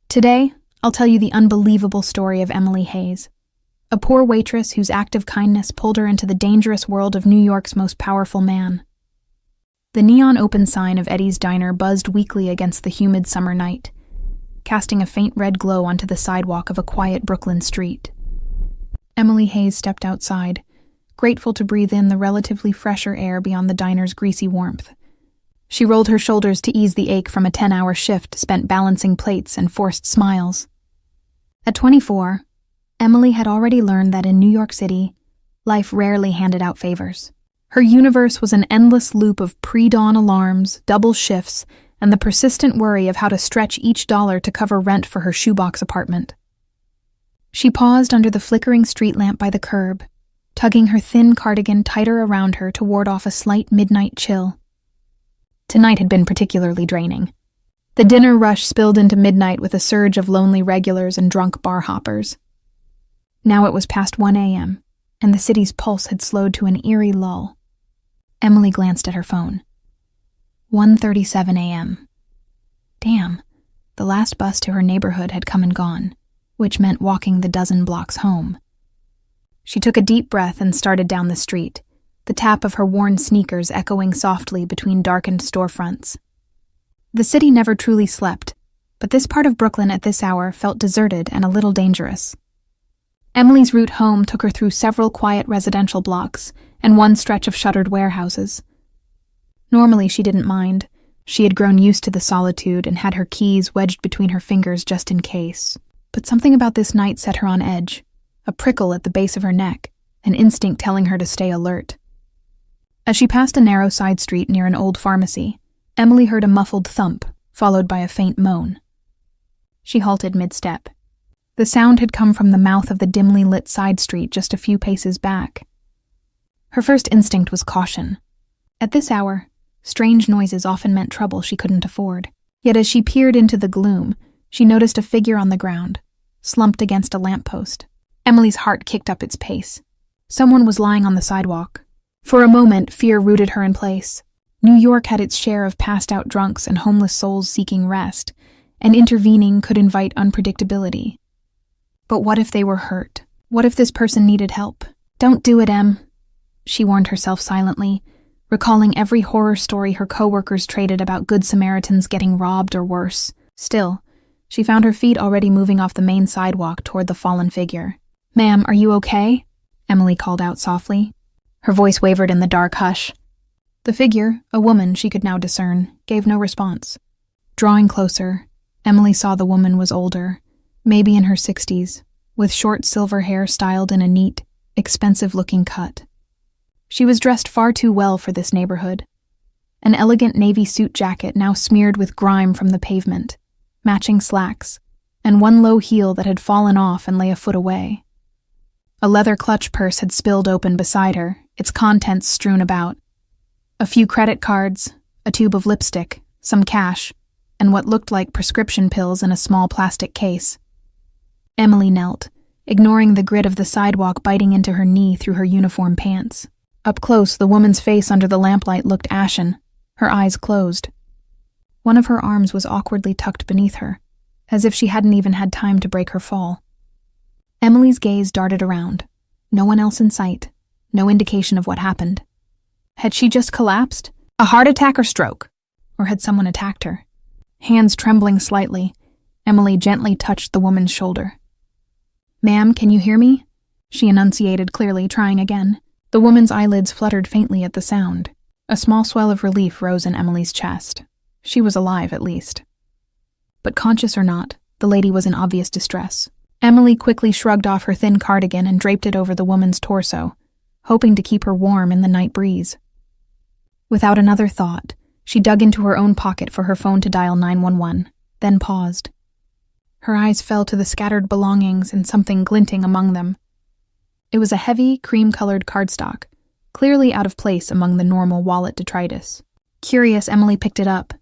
Today, I'll tell you the unbelievable story of Emily Hayes, a poor waitress whose act of kindness pulled her into the dangerous world of New York's most powerful man. The neon open sign of Eddie's Diner buzzed weakly against the humid summer night, casting a faint red glow onto the sidewalk of a quiet Brooklyn street. Emily Hayes stepped outside, grateful to breathe in the relatively fresher air beyond the diner's greasy warmth. She rolled her shoulders to ease the ache from a 10-hour shift spent balancing plates and forced smiles. At 24, Emily had already learned that in New York City, life rarely handed out favors. Her universe was an endless loop of pre-dawn alarms, double shifts, and the persistent worry of how to stretch each dollar to cover rent for her shoebox apartment. She paused under the flickering street lamp by the curb, tugging her thin cardigan tighter around her to ward off a slight midnight chill. Tonight had been particularly draining. The dinner rush spilled into midnight with a surge of lonely regulars and drunk bar hoppers. Now it was past 1 a.m., and the city's pulse had slowed to an eerie lull. Emily glanced at her phone. 1:37 a.m. Damn, the last bus to her neighborhood had come and gone, which meant walking the dozen blocks home. She took a deep breath and started down the street, the tap of her worn sneakers echoing softly between darkened storefronts. The city never truly slept, but this part of Brooklyn at this hour felt deserted and a little dangerous. Emily's route home took her through several quiet residential blocks and one stretch of shuttered warehouses. Normally she didn't mind. She had grown used to the solitude and had her keys wedged between her fingers just in case. But something about this night set her on edge, a prickle at the base of her neck, an instinct telling her to stay alert. As she passed a narrow side street near an old pharmacy, Emily heard a muffled thump, followed by a faint moan. She halted mid-step. The sound had come from the mouth of the dimly lit side street just a few paces back. Her first instinct was caution. At this hour, strange noises often meant trouble she couldn't afford. Yet as she peered into the gloom, she noticed a figure on the ground, slumped against a lamppost. Emily's heart kicked up its pace. Someone was lying on the sidewalk. For a moment, fear rooted her in place. New York had its share of passed-out drunks and homeless souls seeking rest, and intervening could invite unpredictability. But what if they were hurt? What if this person needed help? Don't do it, Em, she warned herself silently, recalling every horror story her coworkers traded about Good Samaritans getting robbed or worse. Still, she found her feet already moving off the main sidewalk toward the fallen figure. "Ma'am, are you okay?" Emily called out softly. Her voice wavered in the dark hush. The figure, a woman she could now discern, gave no response. Drawing closer, Emily saw the woman was older, maybe in her 60s, with short silver hair styled in a neat, expensive-looking cut. She was dressed far too well for this neighborhood. An elegant navy suit jacket now smeared with grime from the pavement, matching slacks, and one low heel that had fallen off and lay a foot away. A leather clutch purse had spilled open beside her, its contents strewn about. A few credit cards, a tube of lipstick, some cash, and what looked like prescription pills in a small plastic case. Emily knelt, ignoring the grit of the sidewalk biting into her knee through her uniform pants. Up close, the woman's face under the lamplight looked ashen, her eyes closed. One of her arms was awkwardly tucked beneath her, as if she hadn't even had time to break her fall. Emily's gaze darted around. No one else in sight, no indication of what happened. Had she just collapsed? A heart attack or stroke? Or had someone attacked her? Hands trembling slightly, Emily gently touched the woman's shoulder. "Ma'am, can you hear me?" she enunciated clearly, trying again. The woman's eyelids fluttered faintly at the sound. A small swell of relief rose in Emily's chest. She was alive, at least. But conscious or not, the lady was in obvious distress. Emily quickly shrugged off her thin cardigan and draped it over the woman's torso, hoping to keep her warm in the night breeze. Without another thought, she dug into her own pocket for her phone to dial 911, then paused. Her eyes fell to the scattered belongings and something glinting among them. It was a heavy, cream-colored cardstock, clearly out of place among the normal wallet detritus. Curious, Emily picked it up.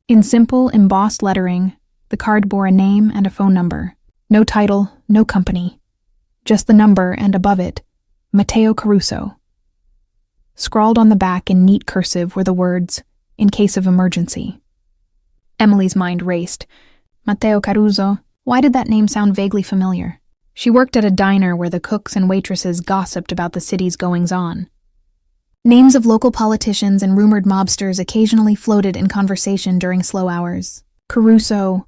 In simple, embossed lettering, the card bore a name and a phone number. No title, no company. Just the number, and above it, Matteo Caruso. Scrawled on the back in neat cursive were the words, "In case of emergency." Emily's mind raced. Matteo Caruso, Why did that name sound vaguely familiar? She worked at a diner where the cooks and waitresses gossiped about the city's goings-on. Names of local politicians and rumored mobsters occasionally floated in conversation during slow hours. Caruso.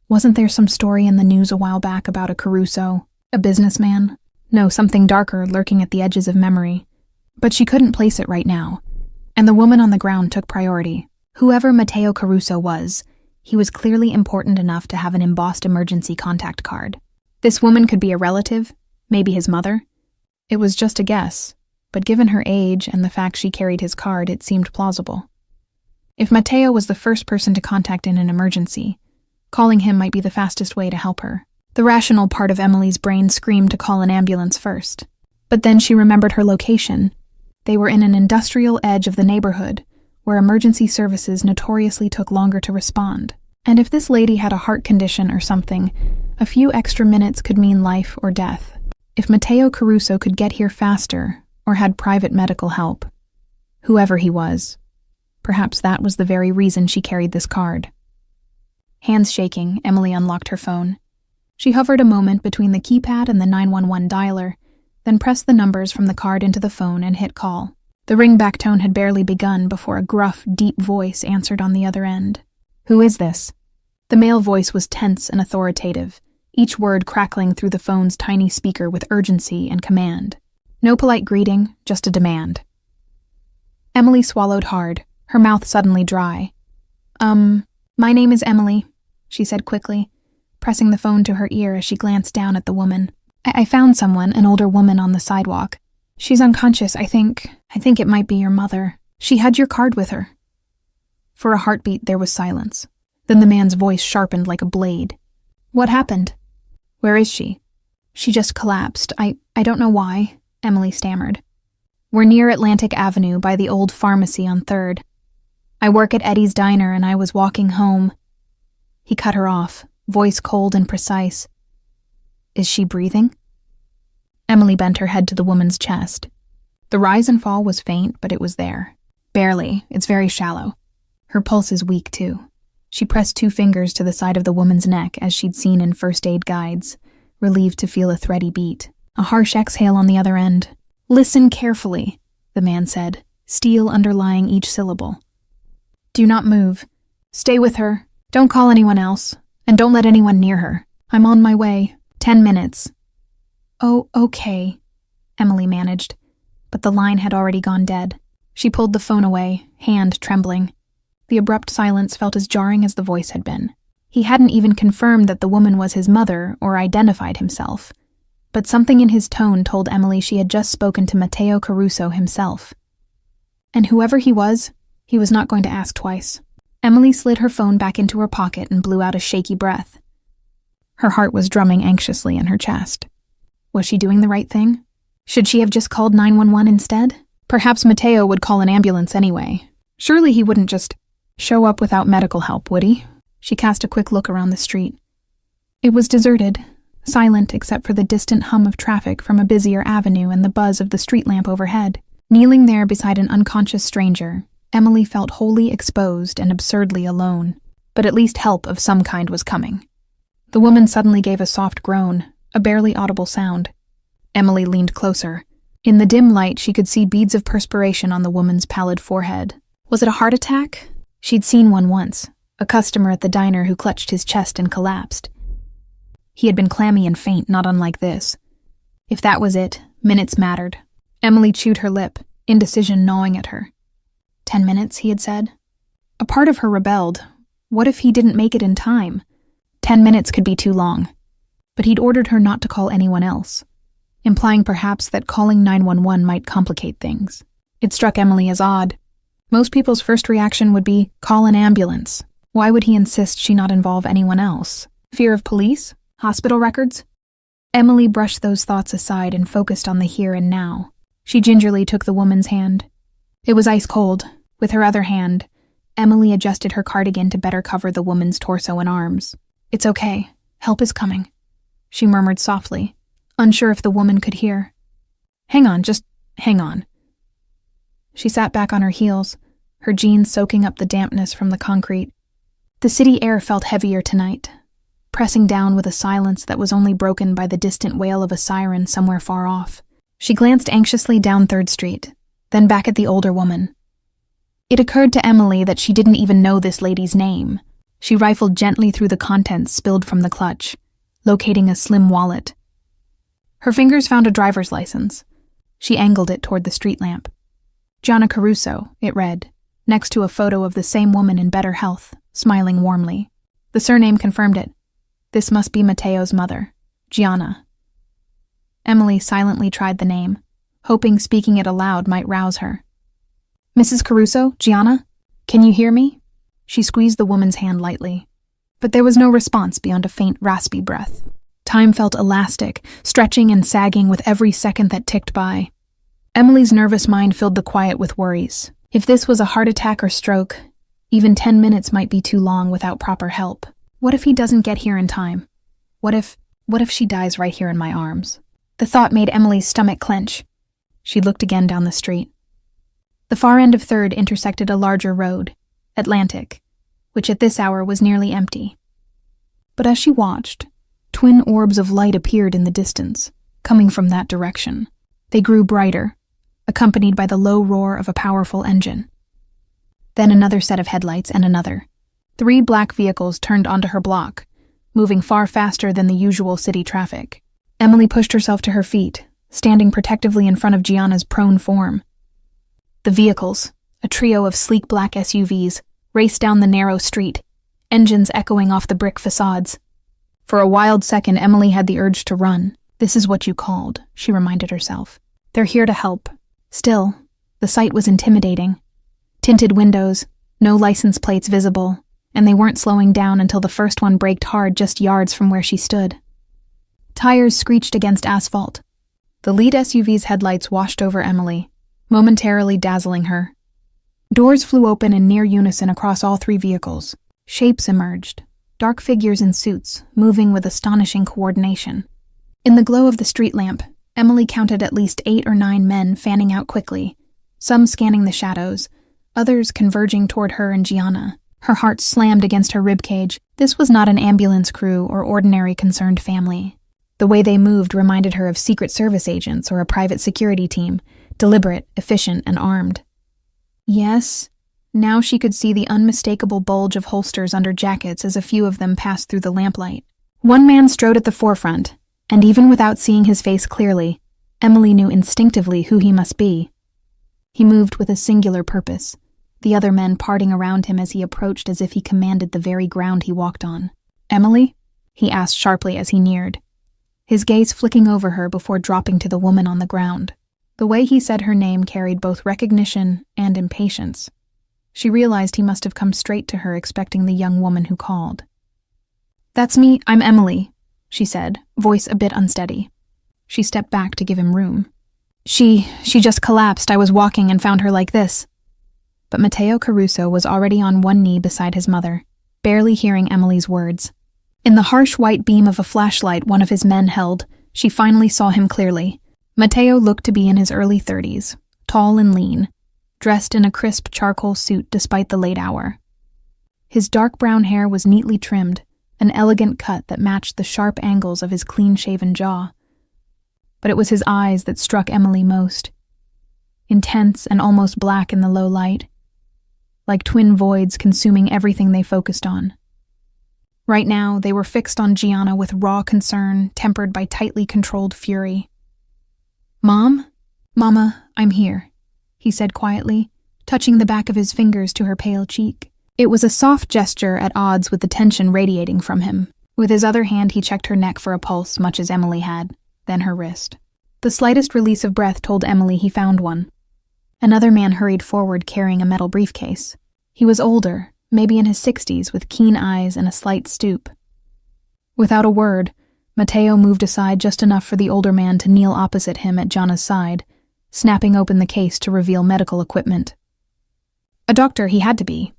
Wasn't there some story in the news a while back about a Caruso, a businessman? No, something darker lurking at the edges of memory. But she couldn't place it right now, and the woman on the ground took priority. Whoever Matteo Caruso was, he was clearly important enough to have an embossed emergency contact card. This woman could be a relative, maybe his mother. It was just a guess, but given her age and the fact she carried his card, it seemed plausible. If Matteo was the first person to contact in an emergency, calling him might be the fastest way to help her. The rational part of Emily's brain screamed to call an ambulance first. But then she remembered her location. They were in an industrial edge of the neighborhood, where emergency services notoriously took longer to respond. And if this lady had a heart condition or something, a few extra minutes could mean life or death. If Matteo Caruso could get here faster, or had private medical help, whoever he was, perhaps that was the very reason she carried this card. Hands shaking, Emily unlocked her phone. She hovered a moment between the keypad and the 911 dialer, then pressed the numbers from the card into the phone and hit call. The ringback tone had barely begun before a gruff, deep voice answered on the other end. "Who is this?" The male voice was tense and authoritative, each word crackling through the phone's tiny speaker with urgency and command. No polite greeting, just a demand. Emily swallowed hard, her mouth suddenly dry. My name is Emily," she said quickly, pressing the phone to her ear as she glanced down at the woman. I found someone, an older woman, on the sidewalk. She's unconscious, I think it might be your mother. She had your card with her." For a heartbeat, there was silence. Then the man's voice sharpened like a blade. "What happened? Where is she?" "She just collapsed. I don't know why," Emily stammered. "We're near Atlantic Avenue by the old pharmacy on 3rd. I work at Eddie's Diner and I was walking home." He cut her off, voice cold and precise. "Is she breathing?" Emily bent her head to the woman's chest. The rise and fall was faint, but it was there. Barely. It's very shallow. Her pulse is weak, too. She pressed 2 fingers to the side of the woman's neck as she'd seen in first aid guides, relieved to feel a thready beat. A harsh exhale on the other end. "Listen carefully," the man said, steel underlying each syllable. "Do not move. Stay with her. Don't call anyone else. And don't let anyone near her. I'm on my way. 10 minutes. "Oh, okay," Emily managed, but the line had already gone dead. She pulled the phone away, hand trembling. The abrupt silence felt as jarring as the voice had been. He hadn't even confirmed that the woman was his mother or identified himself, but something in his tone told Emily she had just spoken to Matteo Caruso himself. And whoever he was not going to ask twice. Emily slid her phone back into her pocket and blew out a shaky breath. Her heart was drumming anxiously in her chest. Was she doing the right thing? Should she have just called 911 instead? Perhaps Matteo would call an ambulance anyway. Surely he wouldn't just show up without medical help, would he? She cast a quick look around the street. It was deserted, silent except for the distant hum of traffic from a busier avenue and the buzz of the street lamp overhead. Kneeling there beside an unconscious stranger, Emily felt wholly exposed and absurdly alone. But at least help of some kind was coming. The woman suddenly gave a soft groan, a barely audible sound. Emily leaned closer. In the dim light, she could see beads of perspiration on the woman's pallid forehead. Was it a heart attack? She'd seen one once, a customer at the diner who clutched his chest and collapsed. He had been clammy and faint, not unlike this. If that was it, minutes mattered. Emily chewed her lip, indecision gnawing at her. 10 minutes, he had said. A part of her rebelled. What if he didn't make it in time? 10 minutes could be too long. But he'd ordered her not to call anyone else, implying perhaps that calling 911 might complicate things. It struck Emily as odd. Most people's first reaction would be, call an ambulance. Why would he insist she not involve anyone else? Fear of police? Hospital records? Emily brushed those thoughts aside and focused on the here and now. She gingerly took the woman's hand. It was ice cold. With her other hand, Emily adjusted her cardigan to better cover the woman's torso and arms. It's okay. Help is coming, she murmured softly, unsure if the woman could hear. Hang on, just hang on. She sat back on her heels, her jeans soaking up the dampness from the concrete. The city air felt heavier tonight. pressing down with a silence that was only broken by the distant wail of a siren somewhere far off. She glanced anxiously down 3rd Street, then back at the older woman. It occurred to Emily that she didn't even know this lady's name. She rifled gently through the contents spilled from the clutch, locating a slim wallet. Her fingers found a driver's license. She angled it toward the street lamp. Gianna Caruso, it read, next to a photo of the same woman in better health, smiling warmly. The surname confirmed it. This must be Matteo's mother, Gianna. Emily silently tried the name, hoping speaking it aloud might rouse her. Mrs. Caruso, Gianna? Can you hear me? She squeezed the woman's hand lightly, but there was no response beyond a faint, raspy breath. Time felt elastic, stretching and sagging with every second that ticked by. Emily's nervous mind filled the quiet with worries. If this was a heart attack or stroke, even 10 minutes might be too long without proper help. What if he doesn't get here in time? What if she dies right here in my arms? The thought made Emily's stomach clench. She looked again down the street. The far end of 3rd intersected a larger road, Atlantic, which at this hour was nearly empty. But as she watched, twin orbs of light appeared in the distance, coming from that direction. They grew brighter, accompanied by the low roar of a powerful engine. Then another set of headlights and another. 3 black vehicles turned onto her block, moving far faster than the usual city traffic. Emily pushed herself to her feet, standing protectively in front of Gianna's prone form. The vehicles, a trio of sleek black SUVs, raced down the narrow street, engines echoing off the brick facades. For a wild second, Emily had the urge to run. This is what you called, she reminded herself. They're here to help. Still, the sight was intimidating. Tinted windows, no license plates visible, and they weren't slowing down until the first one braked hard just yards from where she stood. Tires screeched against asphalt. The lead SUV's headlights washed over Emily, momentarily dazzling her. Doors flew open in near unison across all 3 vehicles. Shapes emerged, dark figures in suits, moving with astonishing coordination. In the glow of the street lamp, Emily counted at least 8 or 9 men fanning out quickly, some scanning the shadows, others converging toward her and Gianna. Her heart slammed against her ribcage. This was not an ambulance crew or ordinary concerned family. The way they moved reminded her of Secret Service agents or a private security team, deliberate, efficient, and armed. Yes, now she could see the unmistakable bulge of holsters under jackets as a few of them passed through the lamplight. One man strode at the forefront, and even without seeing his face clearly, Emily knew instinctively who he must be. He moved with a singular purpose, the other men parting around him as he approached as if he commanded the very ground he walked on. "Emily?" he asked sharply as he neared, his gaze flicking over her before dropping to the woman on the ground. The way he said her name carried both recognition and impatience. She realized he must have come straight to her expecting the young woman who called. "That's me, I'm Emily," she said, voice a bit unsteady. She stepped back to give him room. She just collapsed. I was walking and found her like this." But Matteo Caruso was already on one knee beside his mother, barely hearing Emily's words. In the harsh white beam of a flashlight one of his men held, she finally saw him clearly. Matteo looked to be in his early 30s, tall and lean, dressed in a crisp charcoal suit despite the late hour. His dark brown hair was neatly trimmed, an elegant cut that matched the sharp angles of his clean-shaven jaw. But it was his eyes that struck Emily most. Intense and almost black in the low light, like twin voids consuming everything they focused on. Right now, they were fixed on Gianna with raw concern, tempered by tightly controlled fury. "Mom? Mama, I'm here," he said quietly, touching the back of his fingers to her pale cheek. It was a soft gesture at odds with the tension radiating from him. With his other hand, he checked her neck for a pulse, much as Emily had, then her wrist. The slightest release of breath told Emily he found one. Another man hurried forward carrying a metal briefcase. He was older, maybe in his 60s, with keen eyes and a slight stoop. Without a word, Matteo moved aside just enough for the older man to kneel opposite him at Gianna's side, snapping open the case to reveal medical equipment. A doctor he had to be.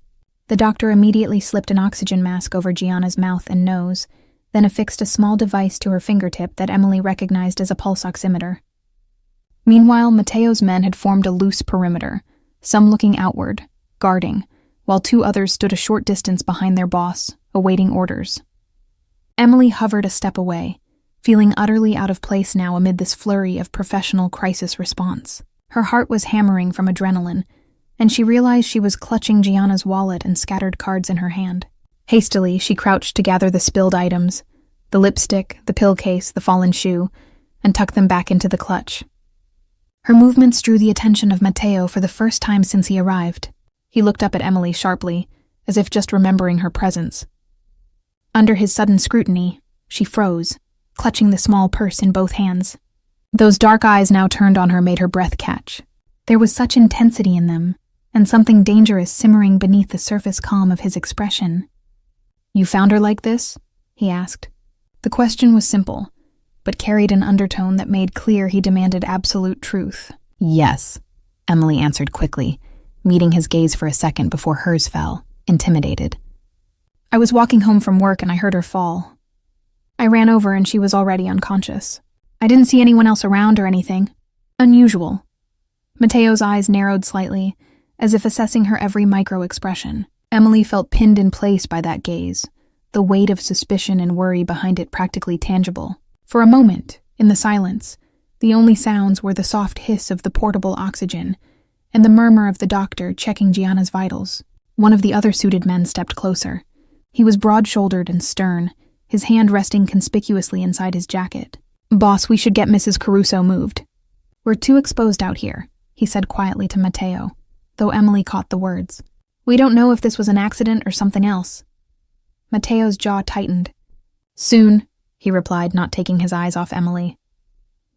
The doctor immediately slipped an oxygen mask over Gianna's mouth and nose, then affixed a small device to her fingertip that Emily recognized as a pulse oximeter. Meanwhile, Matteo's men had formed a loose perimeter, some looking outward, guarding, while 2 others stood a short distance behind their boss, awaiting orders. Emily hovered a step away, feeling utterly out of place now amid this flurry of professional crisis response. Her heart was hammering from adrenaline, and she realized she was clutching Gianna's wallet and scattered cards in her hand. Hastily, she crouched to gather the spilled items, the lipstick, the pill case, the fallen shoe, and tucked them back into the clutch. Her movements drew the attention of Matteo for the first time since he arrived. He looked up at Emily sharply, as if just remembering her presence. Under his sudden scrutiny, she froze, clutching the small purse in both hands. Those dark eyes now turned on her made her breath catch. There was such intensity in them, and something dangerous simmering beneath the surface calm of his expression. "You found her like this?" he asked. The question was simple, but carried an undertone that made clear he demanded absolute truth. "Yes," Emily answered quickly, meeting his gaze for a second before hers fell, intimidated. "I was walking home from work and I heard her fall. I ran over and she was already unconscious. I didn't see anyone else around or anything. Unusual." Matteo's eyes narrowed slightly, as if assessing her every micro-expression. Emily felt pinned in place by that gaze, the weight of suspicion and worry behind it practically tangible. For a moment, in the silence, the only sounds were the soft hiss of the portable oxygen and the murmur of the doctor checking Gianna's vitals. One of the other suited men stepped closer. He was broad-shouldered and stern, his hand resting conspicuously inside his jacket. "Boss, we should get Mrs. Caruso moved. We're too exposed out here," he said quietly to Matteo, though Emily caught the words. "We don't know if this was an accident or something else." Matteo's jaw tightened. "Soon," he replied, not taking his eyes off Emily.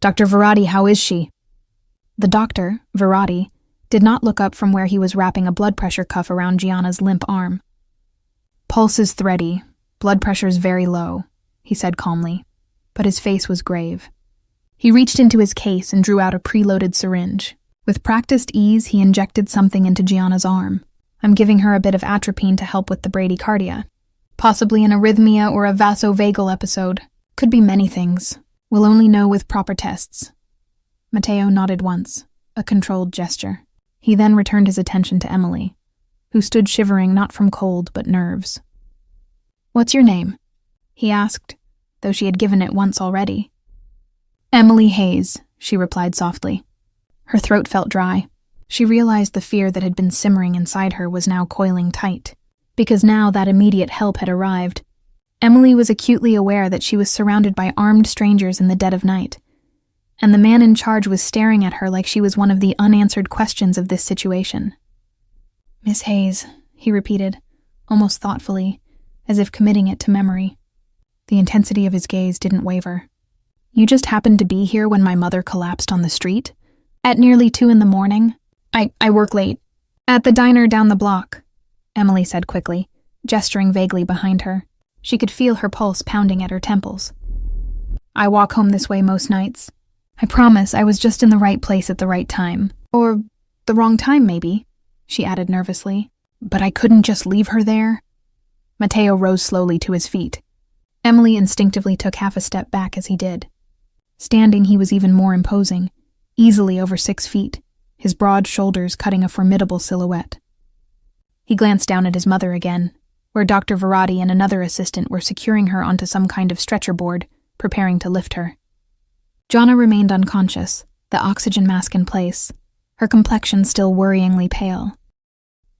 "Dr. Verratti, how is she?" The doctor, Verratti, did not look up from where he was wrapping a blood pressure cuff around Gianna's limp arm. "Pulse is thready, blood pressure's very low," he said calmly, but his face was grave. He reached into his case and drew out a preloaded syringe. With practiced ease, he injected something into Gianna's arm. "I'm giving her a bit of atropine to help with the bradycardia. Possibly an arrhythmia or a vasovagal episode. Could be many things. We'll only know with proper tests." Matteo nodded once, a controlled gesture. He then returned his attention to Emily, who stood shivering not from cold but nerves. "What's your name?" he asked, though she had given it once already. "Emily Hayes," she replied softly. Her throat felt dry. She realized the fear that had been simmering inside her was now coiling tight, because now that immediate help had arrived. Emily was acutely aware that she was surrounded by armed strangers in the dead of night, and the man in charge was staring at her like she was one of the unanswered questions of this situation. "Miss Hayes," he repeated, almost thoughtfully, as if committing it to memory. The intensity of his gaze didn't waver. "You just happened to be here when my mother collapsed on the street? At nearly 2 a.m? I work late. At the diner down the block," Emily said quickly, gesturing vaguely behind her. She could feel her pulse pounding at her temples. "I walk home this way most nights. I promise I was just in the right place at the right time. Or the wrong time, maybe," she added nervously. "But I couldn't just leave her there." Matteo rose slowly to his feet. Emily instinctively took half a step back as he did. Standing, he was even more imposing, easily over 6 feet, his broad shoulders cutting a formidable silhouette. He glanced down at his mother again, where Dr. Verratti and another assistant were securing her onto some kind of stretcher board, preparing to lift her. Gianna remained unconscious, the oxygen mask in place, her complexion still worryingly pale.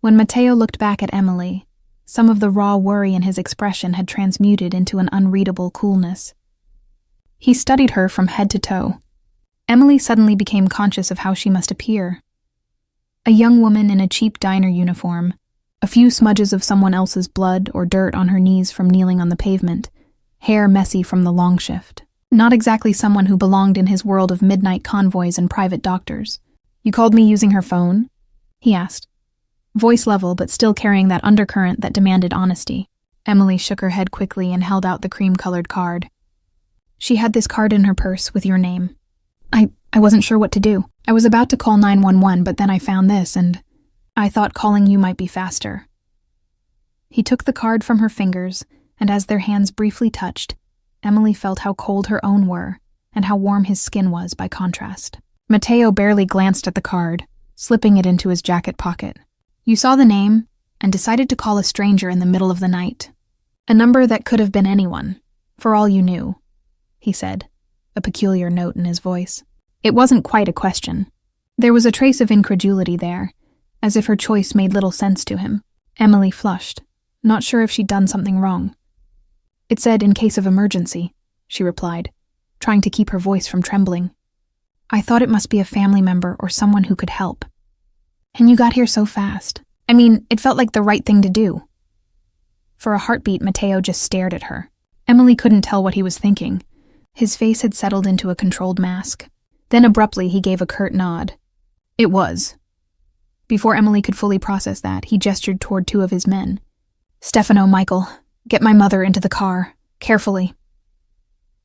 When Matteo looked back at Emily, some of the raw worry in his expression had transmuted into an unreadable coolness. He studied her from head to toe. Emily suddenly became conscious of how she must appear. A young woman in a cheap diner uniform, a few smudges of someone else's blood or dirt on her knees from kneeling on the pavement, hair messy from the long shift. Not exactly someone who belonged in his world of midnight convoys and private doctors. "You called me using her phone?" he asked, voice level but still carrying that undercurrent that demanded honesty. Emily shook her head quickly and held out the cream-colored card. "She had this card in her purse with your name. I wasn't sure what to do. I was about to call 911, but then I found this, and I thought calling you might be faster." He took the card from her fingers, and as their hands briefly touched, Emily felt how cold her own were, and how warm his skin was by contrast. Matteo barely glanced at the card, slipping it into his jacket pocket. "You saw the name, and decided to call a stranger in the middle of the night. A number that could have been anyone. For all you knew, he said, a peculiar note in his voice. It wasn't quite a question. There was a trace of incredulity there, as if her choice made little sense to him. Emily flushed, not sure if she'd done something wrong. It said in case of emergency, she replied, trying to keep her voice from trembling. I thought it must be a family member or someone who could help. And you got here so fast. I mean, it felt like the right thing to do. For a heartbeat, Mateo just stared at her. Emily couldn't tell what he was thinking. His face had settled into a controlled mask. Then abruptly, he gave a curt nod. It was. Before Emily could fully process that, he gestured toward two of his men. Stefano, Michael, get my mother into the car, carefully.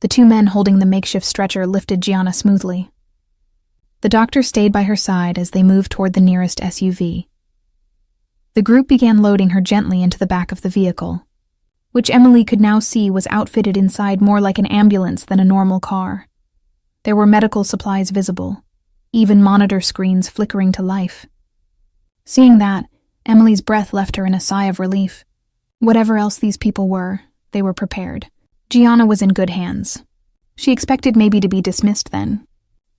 The two men holding the makeshift stretcher lifted Gianna smoothly. The doctor stayed by her side as they moved toward the nearest SUV. The group began loading her gently into the back of the vehicle, which Emily could now see was outfitted inside more like an ambulance than a normal car. There were medical supplies visible, even monitor screens flickering to life. Seeing that, Emily's breath left her in a sigh of relief. Whatever else these people were, they were prepared. Gianna was in good hands. She expected maybe to be dismissed then.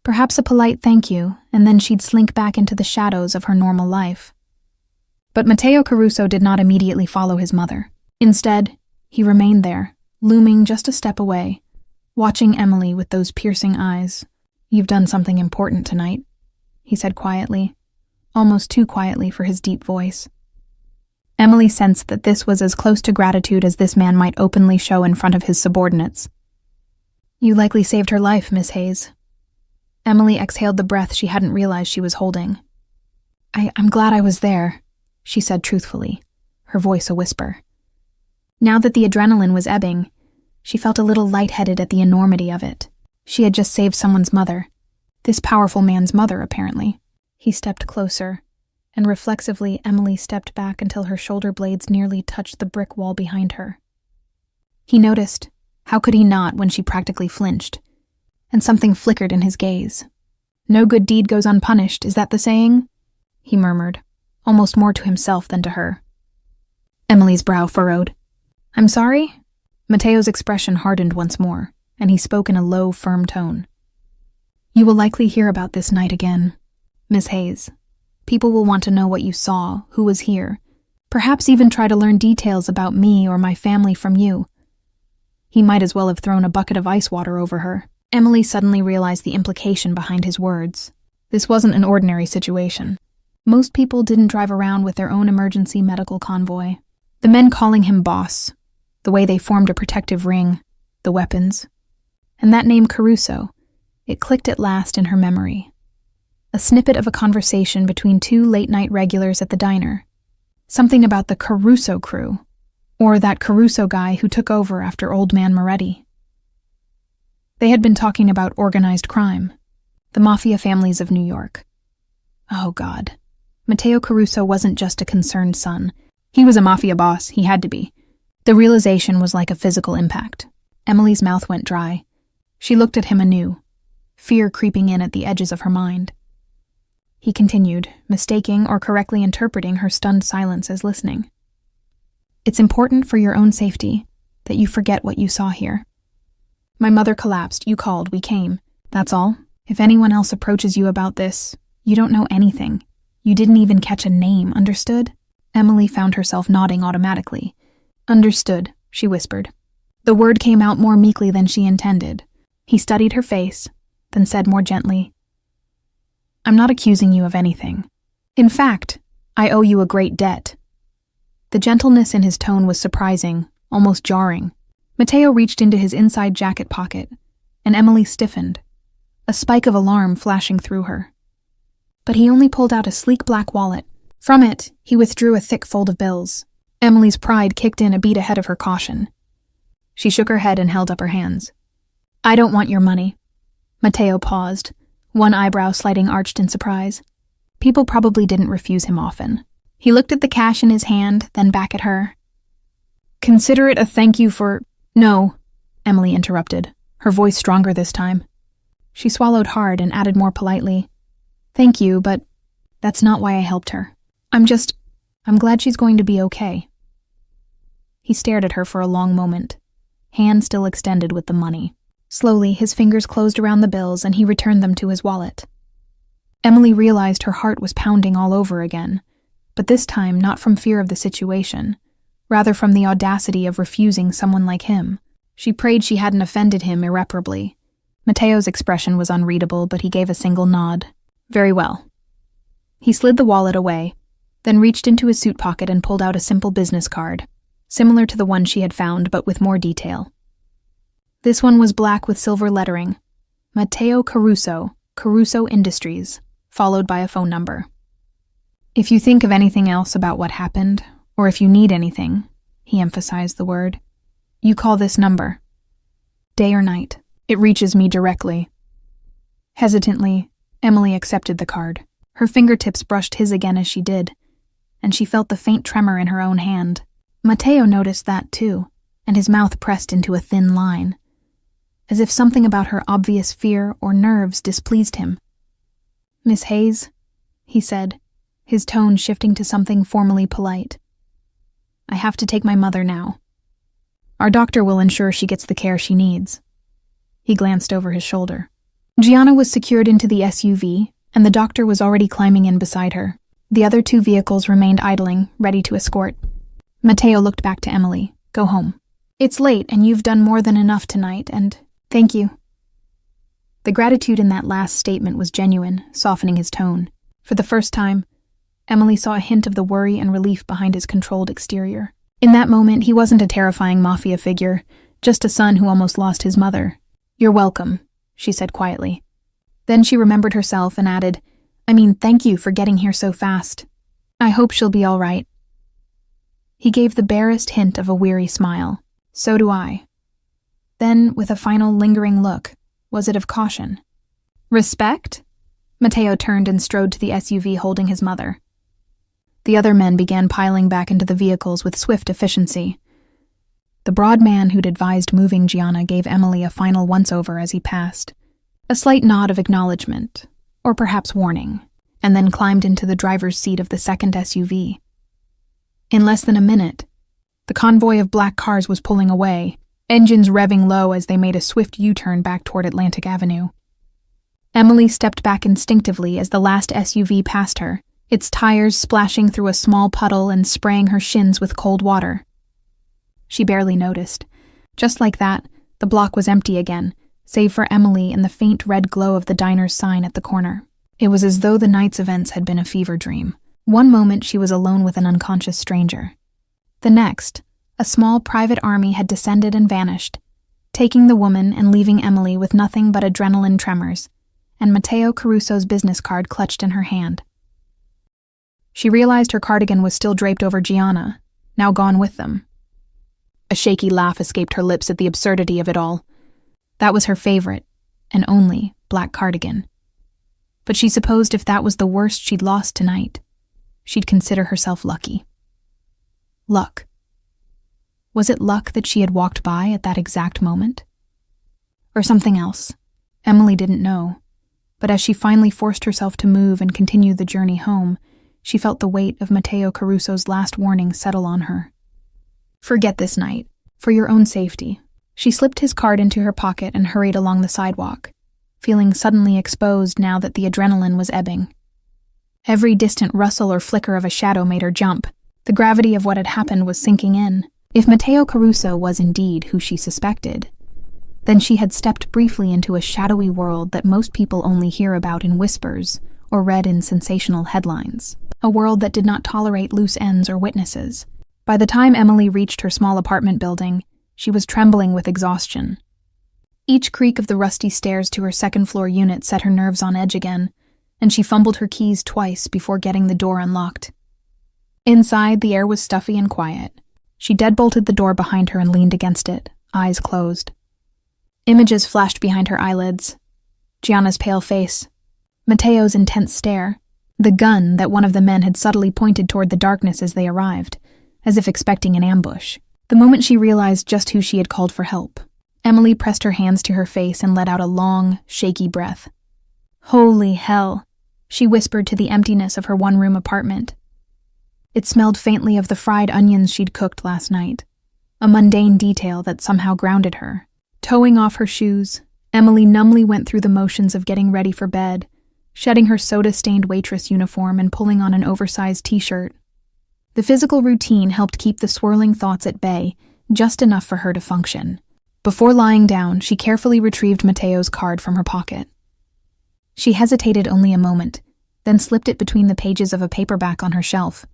Perhaps a polite thank you, and then she'd slink back into the shadows of her normal life. But Mateo Caruso did not immediately follow his mother. Instead, he remained there, looming just a step away, watching Emily with those piercing eyes. You've done something important tonight, he said quietly, almost too quietly for his deep voice. Emily sensed that this was as close to gratitude as this man might openly show in front of his subordinates. You likely saved her life, Miss Hayes. Emily exhaled the breath she hadn't realized she was holding. I'm glad I was there, she said truthfully, her voice a whisper. Now that the adrenaline was ebbing, she felt a little lightheaded at the enormity of it. She had just saved someone's mother. This powerful man's mother, apparently. He stepped closer, and reflexively Emily stepped back until her shoulder blades nearly touched the brick wall behind her. He noticed, how could he not when she practically flinched, and something flickered in his gaze. No good deed goes unpunished, is that the saying? He murmured, almost more to himself than to her. Emily's brow furrowed. I'm sorry? Mateo's expression hardened once more, and he spoke in a low, firm tone. You will likely hear about this night again, Miss Hayes. People will want to know what you saw, who was here, perhaps even try to learn details about me or my family from you. He might as well have thrown a bucket of ice water over her. Emily suddenly realized the implication behind his words. This wasn't an ordinary situation. Most people didn't drive around with their own emergency medical convoy. The men calling him boss, the way they formed a protective ring, the weapons, and that name Caruso, it clicked at last in her memory. A snippet of a conversation between two late-night regulars at the diner. Something about the Caruso crew, or that Caruso guy who took over after old man Moretti. They had been talking about organized crime, the Mafia families of New York. Oh, God. Mateo Caruso wasn't just a concerned son. He was a Mafia boss, he had to be. The realization was like a physical impact. Emily's mouth went dry. She looked at him anew, fear creeping in at the edges of her mind. He continued, mistaking or correctly interpreting her stunned silence as listening. It's important for your own safety that you forget what you saw here. My mother collapsed, you called, we came. That's all. If anyone else approaches you about this, you don't know anything. You didn't even catch a name, understood? Emily found herself nodding automatically. Understood, she whispered. The word came out more meekly than she intended. He studied her face, then said more gently, I'm not accusing you of anything. In fact, I owe you a great debt. The gentleness in his tone was surprising, almost jarring. Mateo reached into his inside jacket pocket, and Emily stiffened, a spike of alarm flashing through her. But he only pulled out a sleek black wallet. From it, he withdrew a thick fold of bills. Emily's pride kicked in a beat ahead of her caution. She shook her head and held up her hands. I don't want your money. Mateo paused, one eyebrow slightly arched in surprise. People probably didn't refuse him often. He looked at the cash in his hand, then back at her. Consider it a thank you for— No, Emily interrupted, her voice stronger this time. She swallowed hard and added more politely, Thank you, but that's not why I helped her. I'm glad she's going to be okay. He stared at her for a long moment, hand still extended with the money. Slowly, his fingers closed around the bills and he returned them to his wallet. Emily realized her heart was pounding all over again, but this time not from fear of the situation, rather from the audacity of refusing someone like him. She prayed she hadn't offended him irreparably. Mateo's expression was unreadable, but he gave a single nod. Very well. He slid the wallet away, then reached into his suit pocket and pulled out a simple business card, similar to the one she had found but with more detail. This one was black with silver lettering, Mateo Caruso, Caruso Industries, followed by a phone number. If you think of anything else about what happened, or if you need anything, he emphasized the word, you call this number. Day or night, it reaches me directly. Hesitantly, Emily accepted the card. Her fingertips brushed his again as she did, and she felt the faint tremor in her own hand. Mateo noticed that too, and his mouth pressed into a thin line, as if something about her obvious fear or nerves displeased him. Miss Hayes, he said, his tone shifting to something formally polite. I have to take my mother now. Our doctor will ensure she gets the care she needs. He glanced over his shoulder. Gianna was secured into the SUV, and the doctor was already climbing in beside her. The other 2 vehicles remained idling, ready to escort. Mateo looked back to Emily. Go home. It's late, and you've done more than enough tonight, and thank you. The gratitude in that last statement was genuine, softening his tone. For the first time, Emily saw a hint of the worry and relief behind his controlled exterior. In that moment, he wasn't a terrifying mafia figure, just a son who almost lost his mother. You're welcome, she said quietly. Then she remembered herself and added, thank you for getting here so fast. I hope she'll be all right. He gave the barest hint of a weary smile. So do I. Then, with a final lingering look, was it of caution? Respect? Mateo turned and strode to the SUV holding his mother. The other men began piling back into the vehicles with swift efficiency. The broad man who'd advised moving Gianna gave Emily a final once-over as he passed, a slight nod of acknowledgement, or perhaps warning, and then climbed into the driver's seat of the second SUV. In less than a minute, the convoy of black cars was pulling away, engines revving low as they made a swift U-turn back toward Atlantic Avenue. Emily stepped back instinctively as the last SUV passed her, its tires splashing through a small puddle and spraying her shins with cold water. She barely noticed. Just like that, the block was empty again, save for Emily and the faint red glow of the diner's sign at the corner. It was as though the night's events had been a fever dream. One moment she was alone with an unconscious stranger. The next, a small private army had descended and vanished, taking the woman and leaving Emily with nothing but adrenaline tremors, and Mateo Caruso's business card clutched in her hand. She realized her cardigan was still draped over Gianna, now gone with them. A shaky laugh escaped her lips at the absurdity of it all. That was her favorite, and only, black cardigan. But she supposed if that was the worst she'd lost tonight, she'd consider herself lucky. Luck. Was it luck that she had walked by at that exact moment? Or something else? Emily didn't know. But as she finally forced herself to move and continue the journey home, she felt the weight of Mateo Caruso's last warning settle on her. Forget this night, for your own safety. She slipped his card into her pocket and hurried along the sidewalk, feeling suddenly exposed now that the adrenaline was ebbing. Every distant rustle or flicker of a shadow made her jump. The gravity of what had happened was sinking in. If Mateo Caruso was indeed who she suspected, then she had stepped briefly into a shadowy world that most people only hear about in whispers or read in sensational headlines, a world that did not tolerate loose ends or witnesses. By the time Emily reached her small apartment building, she was trembling with exhaustion. Each creak of the rusty stairs to her second-floor unit set her nerves on edge again, and she fumbled her keys twice before getting the door unlocked. Inside, the air was stuffy and quiet. She deadbolted the door behind her and leaned against it, eyes closed. Images flashed behind her eyelids. Gianna's pale face, Mateo's intense stare, the gun that one of the men had subtly pointed toward the darkness as they arrived, as if expecting an ambush. The moment she realized just who she had called for help, Emily pressed her hands to her face and let out a long, shaky breath. Holy hell, she whispered to the emptiness of her one-room apartment. It smelled faintly of the fried onions she'd cooked last night, a mundane detail that somehow grounded her. Toeing off her shoes, Emily numbly went through the motions of getting ready for bed, shedding her soda-stained waitress uniform and pulling on an oversized t-shirt. The physical routine helped keep the swirling thoughts at bay, just enough for her to function. Before lying down, she carefully retrieved Mateo's card from her pocket. She hesitated only a moment, then slipped it between the pages of a paperback on her shelf.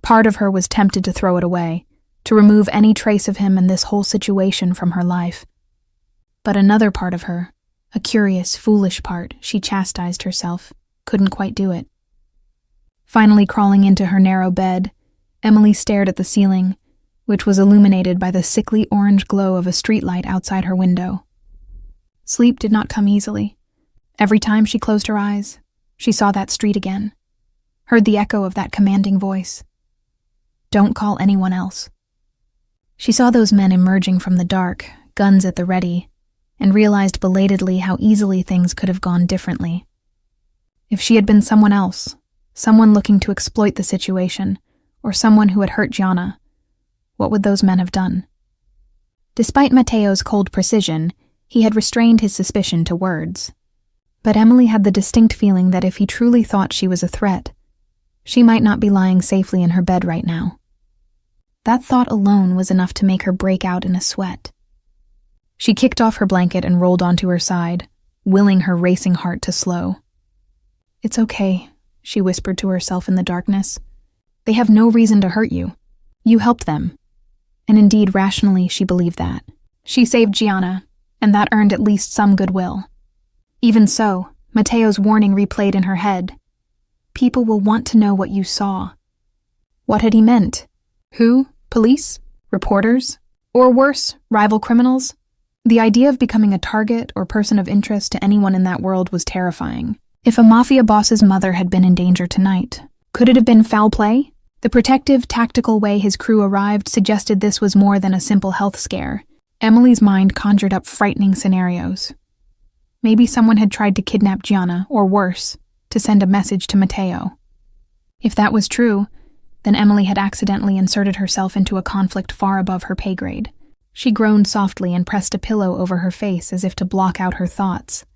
Part of her was tempted to throw it away, to remove any trace of him and this whole situation from her life. But another part of her, a curious, foolish part, she chastised herself, couldn't quite do it. Finally crawling into her narrow bed, Emily stared at the ceiling, which was illuminated by the sickly orange glow of a streetlight outside her window. Sleep did not come easily. Every time she closed her eyes, she saw that street again, heard the echo of that commanding voice. Don't call anyone else. She saw those men emerging from the dark, guns at the ready, and realized belatedly how easily things could have gone differently. If she had been someone else, someone looking to exploit the situation, or someone who had hurt Gianna, what would those men have done? Despite Mateo's cold precision, he had restrained his suspicion to words. But Emily had the distinct feeling that if he truly thought she was a threat, she might not be lying safely in her bed right now. That thought alone was enough to make her break out in a sweat. She kicked off her blanket and rolled onto her side, willing her racing heart to slow. It's okay, she whispered to herself in the darkness. They have no reason to hurt you. You helped them. And indeed, rationally, she believed that. She saved Gianna, and that earned at least some goodwill. Even so, Mateo's warning replayed in her head. People will want to know what you saw. What had he meant? Who? Police? Reporters? Or worse, rival criminals? The idea of becoming a target or person of interest to anyone in that world was terrifying. If a mafia boss's mother had been in danger tonight, could it have been foul play? The protective, tactical way his crew arrived suggested this was more than a simple health scare. Emily's mind conjured up frightening scenarios. Maybe someone had tried to kidnap Gianna, or worse, to send a message to Mateo. If that was true, then Emily had accidentally inserted herself into a conflict far above her pay grade. She groaned softly and pressed a pillow over her face as if to block out her thoughts.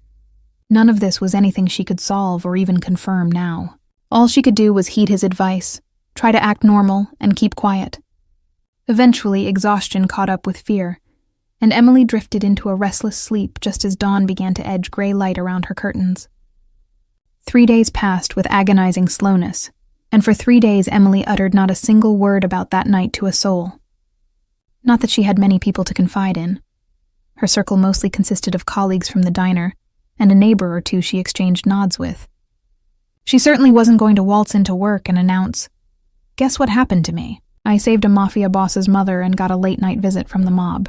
None of this was anything she could solve or even confirm now. All she could do was heed his advice, try to act normal, and keep quiet. Eventually, exhaustion caught up with fear, and Emily drifted into a restless sleep just as dawn began to edge gray light around her curtains. 3 days passed with agonizing slowness, and for 3 days Emily uttered not a single word about that night to a soul. Not that she had many people to confide in. Her circle mostly consisted of colleagues from the diner, and a neighbor or two she exchanged nods with. She certainly wasn't going to waltz into work and announce, "Guess what happened to me? I saved a mafia boss's mother and got a late-night visit from the mob."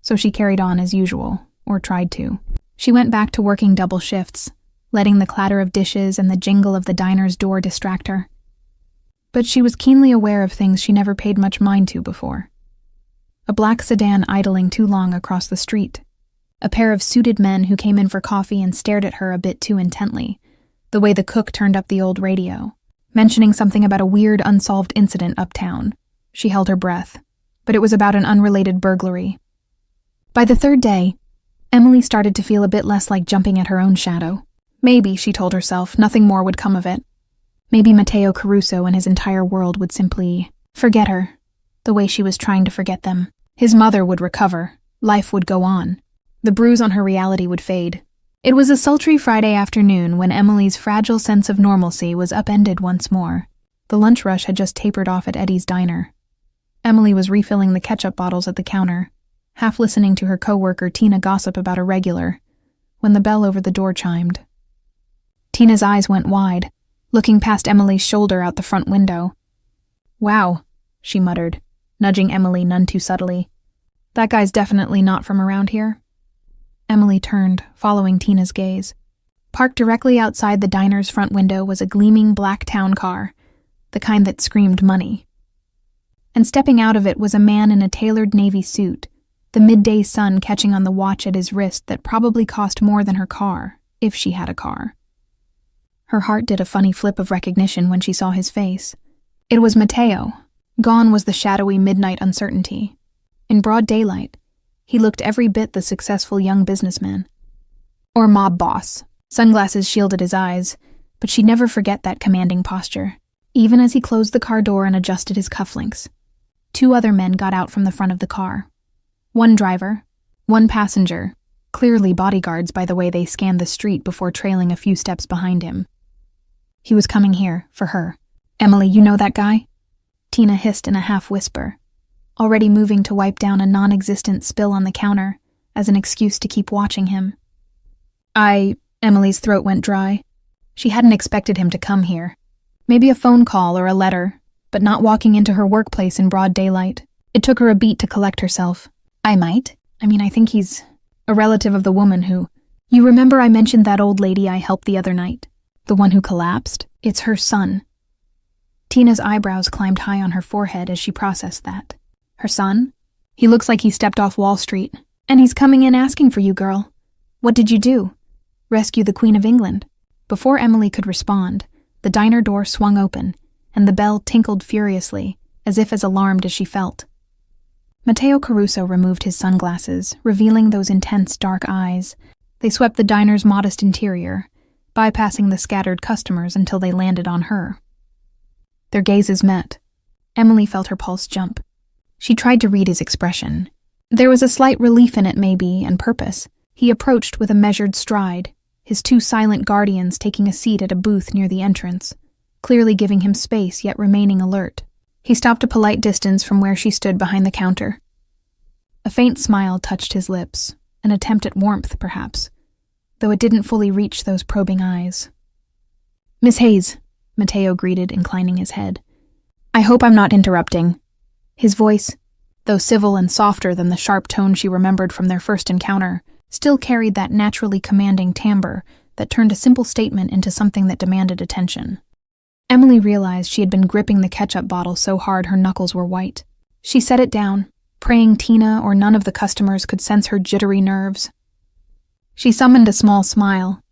So she carried on as usual, or tried to. She went back to working double shifts, letting the clatter of dishes and the jingle of the diner's door distract her. But she was keenly aware of things she never paid much mind to before. A black sedan idling too long across the street. A pair of suited men who came in for coffee and stared at her a bit too intently, the way the cook turned up the old radio, mentioning something about a weird unsolved incident uptown. She held her breath, but it was about an unrelated burglary. By the 3rd day, Emily started to feel a bit less like jumping at her own shadow. Maybe, she told herself, nothing more would come of it. Maybe Mateo Caruso and his entire world would simply forget her, the way she was trying to forget them. His mother would recover. Life would go on. The bruise on her reality would fade. It was a sultry Friday afternoon when Emily's fragile sense of normalcy was upended once more. The lunch rush had just tapered off at Eddie's diner. Emily was refilling the ketchup bottles at the counter, half listening to her coworker Tina gossip about a regular, when the bell over the door chimed. Tina's eyes went wide, looking past Emily's shoulder out the front window. "Wow," she muttered, nudging Emily none too subtly. "That guy's definitely not from around here." Emily turned, following Tina's gaze. Parked directly outside the diner's front window was a gleaming black town car, the kind that screamed money. And stepping out of it was a man in a tailored navy suit, the midday sun catching on the watch at his wrist that probably cost more than her car, if she had a car. Her heart did a funny flip of recognition when she saw his face. It was Mateo. Gone was the shadowy midnight uncertainty. In broad daylight, he looked every bit the successful young businessman. Or mob boss. Sunglasses shielded his eyes, but she'd never forget that commanding posture, even as he closed the car door and adjusted his cufflinks. 2 other men got out from the front of the car. 1 driver, 1 passenger, clearly bodyguards by the way they scanned the street before trailing a few steps behind him. He was coming here, for her. "Emily, you know that guy?" Tina hissed in a half-whisper, already moving to wipe down a non-existent spill on the counter as an excuse to keep watching him. Emily's throat went dry. She hadn't expected him to come here. Maybe a phone call or a letter, but not walking into her workplace in broad daylight. It took her a beat to collect herself. I think he's a relative of the woman who... You remember I mentioned that old lady I helped the other night? The one who collapsed? It's her son. Tina's eyebrows climbed high on her forehead as she processed that. Her son? He looks like he stepped off Wall Street. And he's coming in asking for you, girl. What did you do? Rescue the Queen of England. Before Emily could respond, the diner door swung open, and the bell tinkled furiously, as if as alarmed as she felt. Matteo Caruso removed his sunglasses, revealing those intense dark eyes. They swept the diner's modest interior, bypassing the scattered customers until they landed on her. Their gazes met. Emily felt her pulse jump. She tried to read his expression. There was a slight relief in it, maybe, and purpose. He approached with a measured stride, his 2 silent guardians taking a seat at a booth near the entrance, clearly giving him space yet remaining alert. He stopped a polite distance from where she stood behind the counter. A faint smile touched his lips, an attempt at warmth, perhaps, though it didn't fully reach those probing eyes. "Miss Hayes," Matteo greeted, inclining his head. "I hope I'm not interrupting." His voice, though civil and softer than the sharp tone she remembered from their first encounter, still carried that naturally commanding timbre that turned a simple statement into something that demanded attention. Emily realized she had been gripping the ketchup bottle so hard her knuckles were white. She set it down, praying Tina or none of the customers could sense her jittery nerves. She summoned a small smile.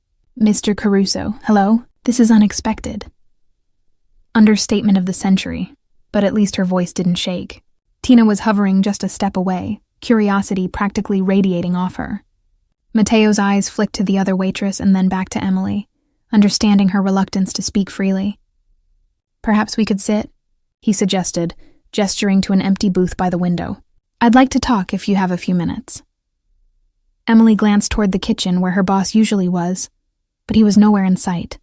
"Mr. Caruso, hello? This is unexpected." Understatement of the century, but at least her voice didn't shake. Tina was hovering just a step away, curiosity practically radiating off her. Matteo's eyes flicked to the other waitress and then back to Emily, understanding her reluctance to speak freely. "Perhaps we could sit," he suggested, gesturing to an empty booth by the window. "I'd like to talk if you have a few minutes." Emily glanced toward the kitchen where her boss usually was, but he was nowhere in sight.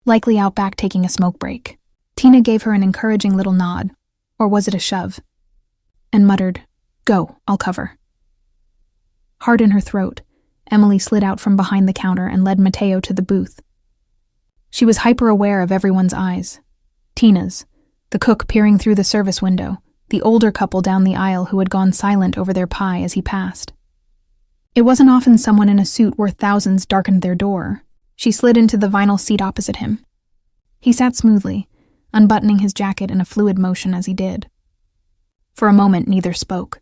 Likely out back taking a smoke break. Tina gave her an encouraging little nod, or was it a shove, and muttered, "Go, I'll cover." Hard in her throat, Emily slid out from behind the counter and led Matteo to the booth. She was hyper-aware of everyone's eyes. Tina's, the cook peering through the service window, the older couple down the aisle who had gone silent over their pie as he passed. It wasn't often someone in a suit worth thousands darkened their door. She slid into the vinyl seat opposite him. He sat smoothly, unbuttoning his jacket in a fluid motion as he did. For a moment, neither spoke.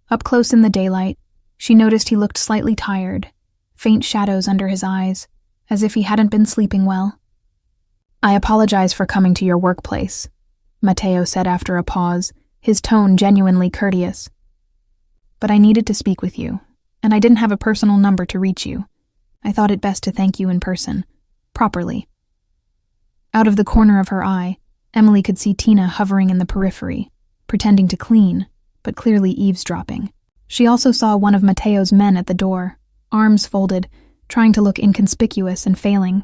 Up close in the daylight, she noticed he looked slightly tired, faint shadows under his eyes, as if he hadn't been sleeping well. "I apologize for coming to your workplace," Matteo said after a pause, his tone genuinely courteous. "But I needed to speak with you, and I didn't have a personal number to reach you. I thought it best to thank you in person, properly." Out of the corner of her eye, Emily could see Tina hovering in the periphery, pretending to clean, but clearly eavesdropping. She also saw one of Matteo's men at the door, arms folded, trying to look inconspicuous and failing.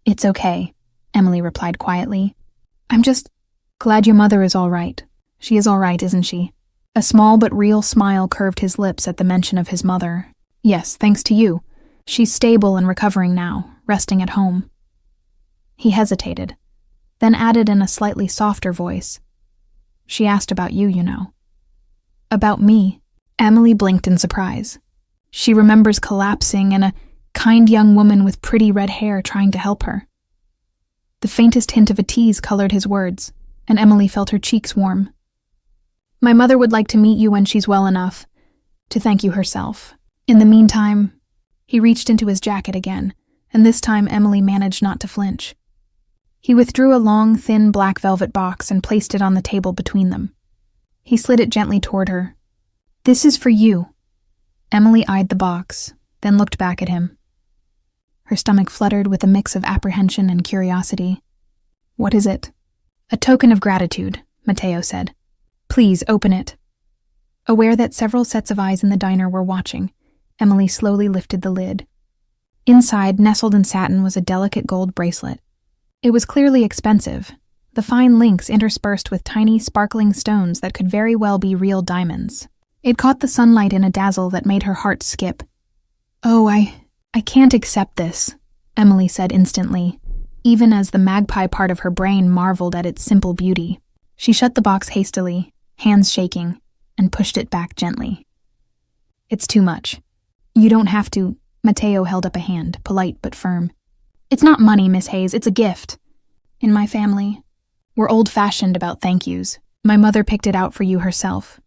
"It's okay," Emily replied quietly. "I'm just glad your mother is all right. She is all right, isn't she?" A small but real smile curved his lips at the mention of his mother. "Yes, thanks to you. She's stable and recovering now, resting at home." He hesitated, then added in a slightly softer voice, "She asked about you, you know." "About me?" Emily blinked in surprise. She remembers collapsing and a kind young woman with pretty red hair trying to help her. The faintest hint of a tease colored his words, and Emily felt her cheeks warm. "My mother would like to meet you when she's well enough to thank you herself. In the meantime..." He reached into his jacket again, and this time Emily managed not to flinch. He withdrew a long, thin black velvet box and placed it on the table between them. He slid it gently toward her, This is for you. Emily eyed the box, then looked back at him. Her stomach fluttered with a mix of apprehension and curiosity. What is it? A token of gratitude, Matteo said. Please open it. Aware that several sets of eyes in the diner were watching, Emily slowly lifted the lid. Inside, nestled in satin, was a delicate gold bracelet. It was clearly expensive, the fine links interspersed with tiny, sparkling stones that could very well be real diamonds. It caught the sunlight in a dazzle that made her heart skip. Oh, I can't accept this, Emily said instantly, even as the magpie part of her brain marveled at its simple beauty. She shut the box hastily, hands shaking, and pushed it back gently. It's too much. You don't have to. Matteo held up a hand, polite but firm. It's not money, Miss Hayes, it's a gift. In my family, we're old-fashioned about thank yous. My mother picked it out for you herself.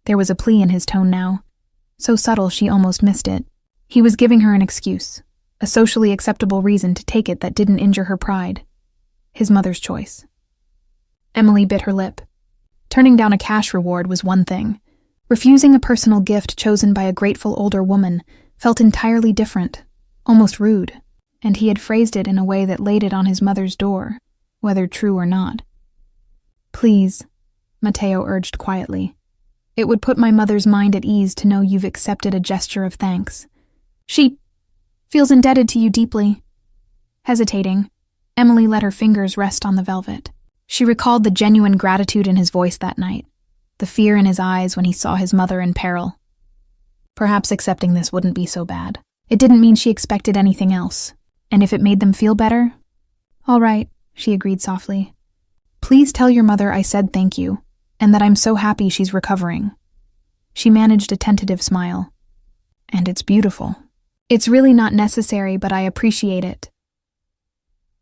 There was a plea in his tone now, so subtle she almost missed it. He was giving her an excuse, a socially acceptable reason to take it that didn't injure her pride. His mother's choice. Emily bit her lip. Turning down a cash reward was one thing. Refusing a personal gift chosen by a grateful older woman felt entirely different, almost rude, and he had phrased it in a way that laid it on his mother's door, whether true or not. Please, Matteo urged quietly. It would put my mother's mind at ease to know you've accepted a gesture of thanks. She feels indebted to you deeply. Hesitating, Emily let her fingers rest on the velvet. She recalled the genuine gratitude in his voice that night, the fear in his eyes when he saw his mother in peril. Perhaps accepting this wouldn't be so bad. It didn't mean she expected anything else, and if it made them feel better? All right, she agreed softly. Please tell your mother I said thank you, and that I'm so happy she's recovering. She managed a tentative smile. And it's beautiful. It's really not necessary, but I appreciate it.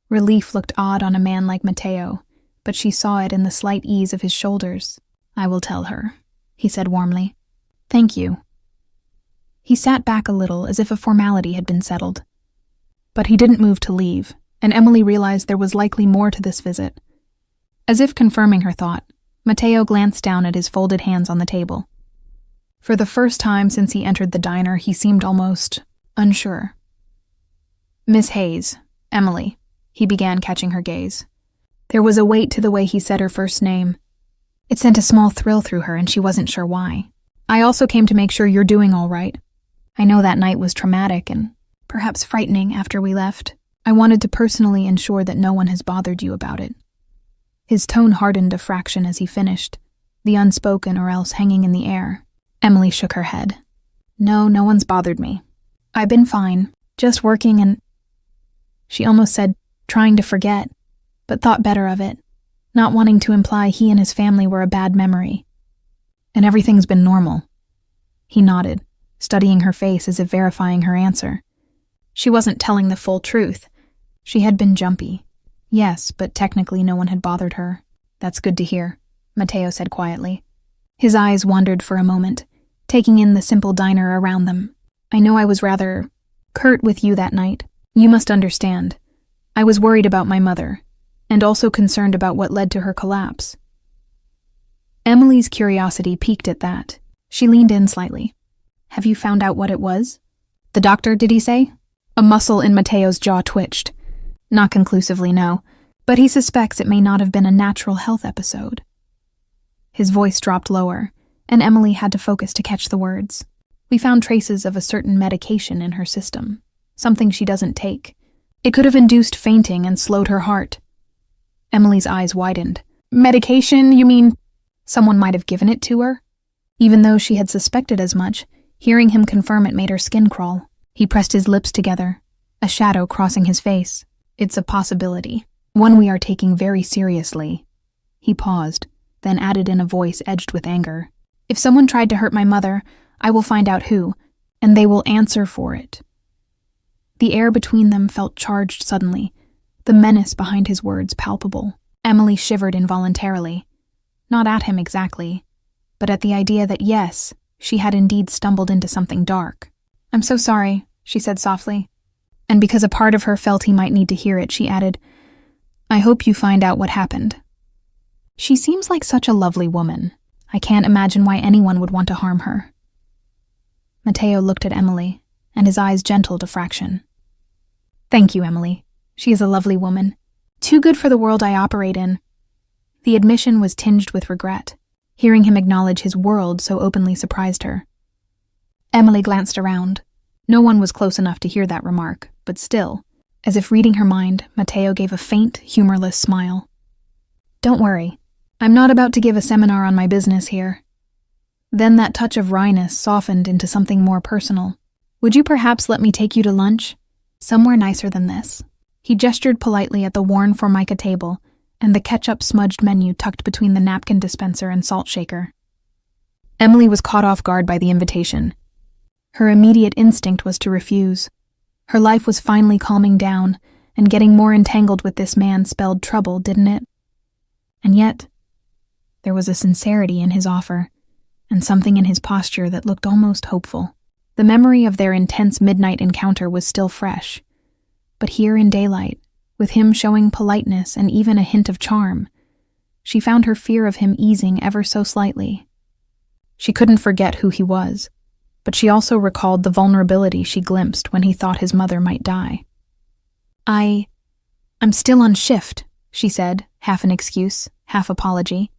Relief looked odd on a man like Matteo, but she saw it in the slight ease of his shoulders. I will tell her, he said warmly. Thank you. He sat back a little as if a formality had been settled. But he didn't move to leave, and Emily realized there was likely more to this visit. As if confirming her thought, Matteo glanced down at his folded hands on the table. For the first time since he entered the diner, he seemed almost unsure. Miss Hayes, Emily, he began, catching her gaze. There was a weight to the way he said her first name. It sent a small thrill through her, and she wasn't sure why. I also came to make sure you're doing all right. I know that night was traumatic and perhaps frightening after we left. I wanted to personally ensure that no one has bothered you about it. His tone hardened a fraction as he finished, the unspoken or else hanging in the air. Emily shook her head. No one's bothered me. I've been fine, just working and... She almost said, trying to forget, but thought better of it, not wanting to imply he and his family were a bad memory. And everything's been normal. He nodded, studying her face as if verifying her answer. She wasn't telling the full truth. She had been jumpy. Yes, but technically no one had bothered her. That's good to hear, Matteo said quietly. His eyes wandered for a moment, taking in the simple diner around them. I know I was rather curt with you that night. You must understand. I was worried about my mother, and also concerned about what led to her collapse. Emily's curiosity piqued at that. She leaned in slightly. Have you found out what it was? The doctor, did he say? A muscle in Matteo's jaw twitched. Not conclusively, no, but he suspects it may not have been a natural health episode. His voice dropped lower, and Emily had to focus to catch the words. We found traces of a certain medication in her system, something she doesn't take. It could have induced fainting and slowed her heart. Emily's eyes widened. Medication, you mean? Someone might have given it to her? Even though she had suspected as much, hearing him confirm it made her skin crawl. He pressed his lips together, a shadow crossing his face. It's a possibility, one we are taking very seriously. He paused, then added in a voice edged with anger. If someone tried to hurt my mother, I will find out who, and they will answer for it. The air between them felt charged suddenly, the menace behind his words palpable. Emily shivered involuntarily. Not at him exactly, but at the idea that yes, she had indeed stumbled into something dark. I'm so sorry, she said softly. And because a part of her felt he might need to hear it, she added, I hope you find out what happened. She seems like such a lovely woman. I can't imagine why anyone would want to harm her." Matteo looked at Emily, and his eyes gentled a fraction. "Thank you, Emily. She is a lovely woman. Too good for the world I operate in." The admission was tinged with regret. Hearing him acknowledge his world so openly surprised her. Emily glanced around. No one was close enough to hear that remark, but still, as if reading her mind, Matteo gave a faint, humorless smile. "Don't worry. I'm not about to give a seminar on my business here." Then that touch of wryness softened into something more personal. "Would you perhaps let me take you to lunch? Somewhere nicer than this." He gestured politely at the worn formica table and the ketchup-smudged menu tucked between the napkin dispenser and salt shaker. Emily was caught off guard by the invitation. Her immediate instinct was to refuse. Her life was finally calming down, and getting more entangled with this man spelled trouble, didn't it? And yet, there was a sincerity in his offer, and something in his posture that looked almost hopeful. The memory of their intense midnight encounter was still fresh. But here in daylight, with him showing politeness and even a hint of charm, she found her fear of him easing ever so slightly. She couldn't forget who he was, but she also recalled the vulnerability she glimpsed when he thought his mother might die. I'm still on shift," she said, half an excuse, half apology.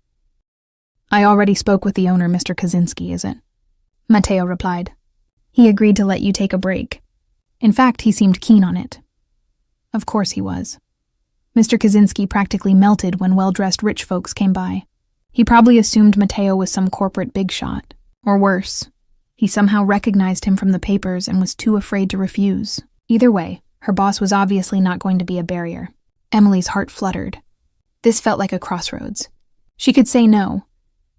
"I already spoke with the owner, Mr. Kaczynski, is it?" Matteo replied. "He agreed to let you take a break. In fact, he seemed keen on it." Of course he was. Mr. Kaczynski practically melted when well-dressed rich folks came by. He probably assumed Matteo was some corporate big shot. Or worse, he somehow recognized him from the papers and was too afraid to refuse. Either way, her boss was obviously not going to be a barrier. Emily's heart fluttered. This felt like a crossroads. She could say no,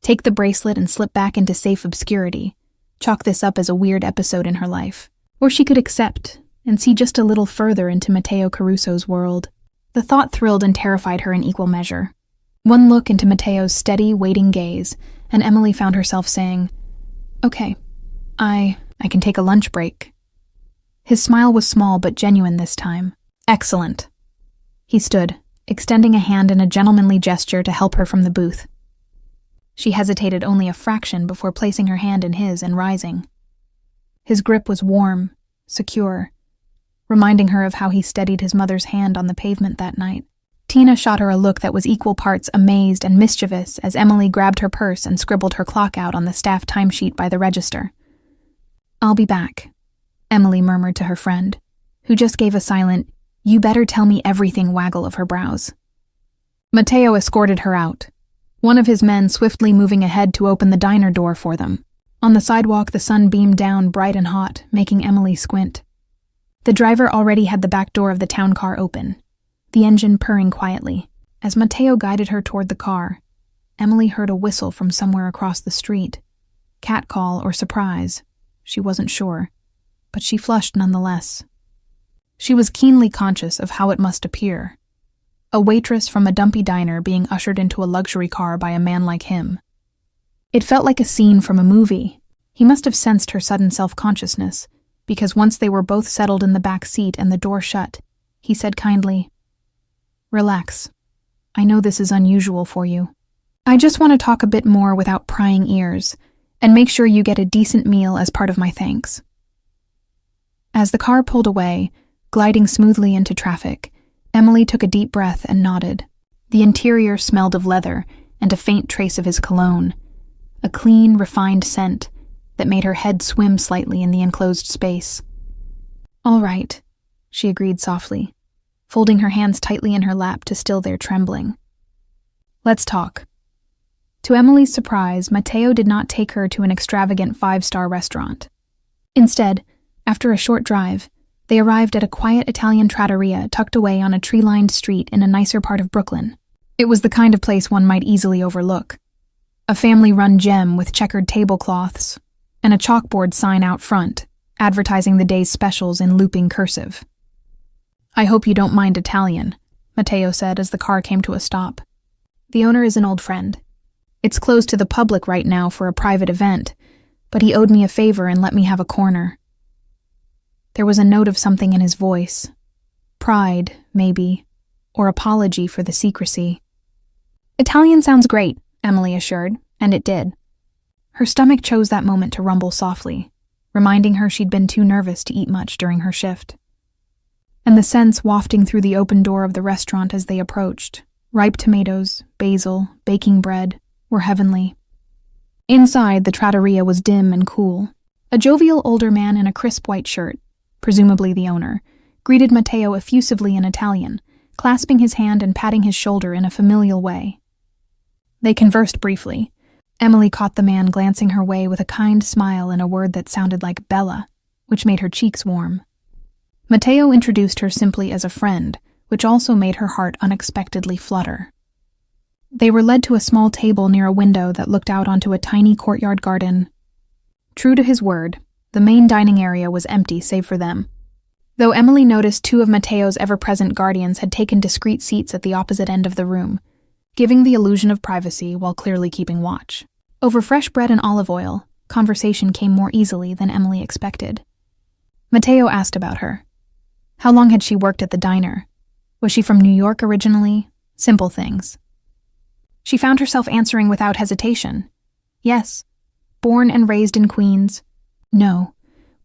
take the bracelet and slip back into safe obscurity, chalk this up as a weird episode in her life. Or she could accept and see just a little further into Matteo Caruso's world. The thought thrilled and terrified her in equal measure. One look into Matteo's steady, waiting gaze, and Emily found herself saying, "Okay, I can take a lunch break." His smile was small but genuine this time. "Excellent." He stood, extending a hand in a gentlemanly gesture to help her from the booth. She hesitated only a fraction before placing her hand in his and rising. His grip was warm, secure, reminding her of how he steadied his mother's hand on the pavement that night. Tina shot her a look that was equal parts amazed and mischievous as Emily grabbed her purse and scribbled her clock out on the staff timesheet by the register. "I'll be back," Emily murmured to her friend, who just gave a silent, "You better tell me everything" waggle of her brows. Matteo escorted her out, one of his men swiftly moving ahead to open the diner door for them. On the sidewalk, the sun beamed down bright and hot, making Emily squint. The driver already had the back door of the town car open, the engine purring quietly. As Matteo guided her toward the car, Emily heard a whistle from somewhere across the street. Catcall or surprise, she wasn't sure, but she flushed nonetheless. She was keenly conscious of how it must appear. A waitress from a dumpy diner being ushered into a luxury car by a man like him. It felt like a scene from a movie. He must have sensed her sudden self-consciousness, because once they were both settled in the back seat and the door shut, he said kindly, "Relax. I know this is unusual for you. I just want to talk a bit more without prying ears, and make sure you get a decent meal as part of my thanks." As the car pulled away, gliding smoothly into traffic, Emily took a deep breath and nodded. The interior smelled of leather and a faint trace of his cologne, a clean, refined scent that made her head swim slightly in the enclosed space. "All right," she agreed softly, folding her hands tightly in her lap to still their trembling. "Let's talk." To Emily's surprise, Matteo did not take her to an extravagant 5-star restaurant. Instead, after a short drive, they arrived at a quiet Italian trattoria tucked away on a tree-lined street in a nicer part of Brooklyn. It was the kind of place one might easily overlook. A family-run gem with checkered tablecloths, and a chalkboard sign out front, advertising the day's specials in looping cursive. "I hope you don't mind Italian," Matteo said as the car came to a stop. "The owner is an old friend. It's closed to the public right now for a private event, but he owed me a favor and let me have a corner." There was a note of something in his voice. Pride, maybe, or apology for the secrecy. "Italian sounds great," Emily assured, and it did. Her stomach chose that moment to rumble softly, reminding her she'd been too nervous to eat much during her shift. And the scents wafting through the open door of the restaurant as they approached, ripe tomatoes, basil, baking bread, were heavenly. Inside, the trattoria was dim and cool. A jovial older man in a crisp white shirt, presumably the owner, greeted Matteo effusively in Italian, clasping his hand and patting his shoulder in a familial way. They conversed briefly. Emily caught the man glancing her way with a kind smile and a word that sounded like Bella, which made her cheeks warm. Matteo introduced her simply as a friend, which also made her heart unexpectedly flutter. They were led to a small table near a window that looked out onto a tiny courtyard garden. True to his word, the main dining area was empty save for them, though Emily noticed two of Matteo's ever-present guardians had taken discreet seats at the opposite end of the room, giving the illusion of privacy while clearly keeping watch. Over fresh bread and olive oil, conversation came more easily than Emily expected. Matteo asked about her. How long had she worked at the diner? Was she from New York originally? Simple things. She found herself answering without hesitation. Yes. Born and raised in Queens. No,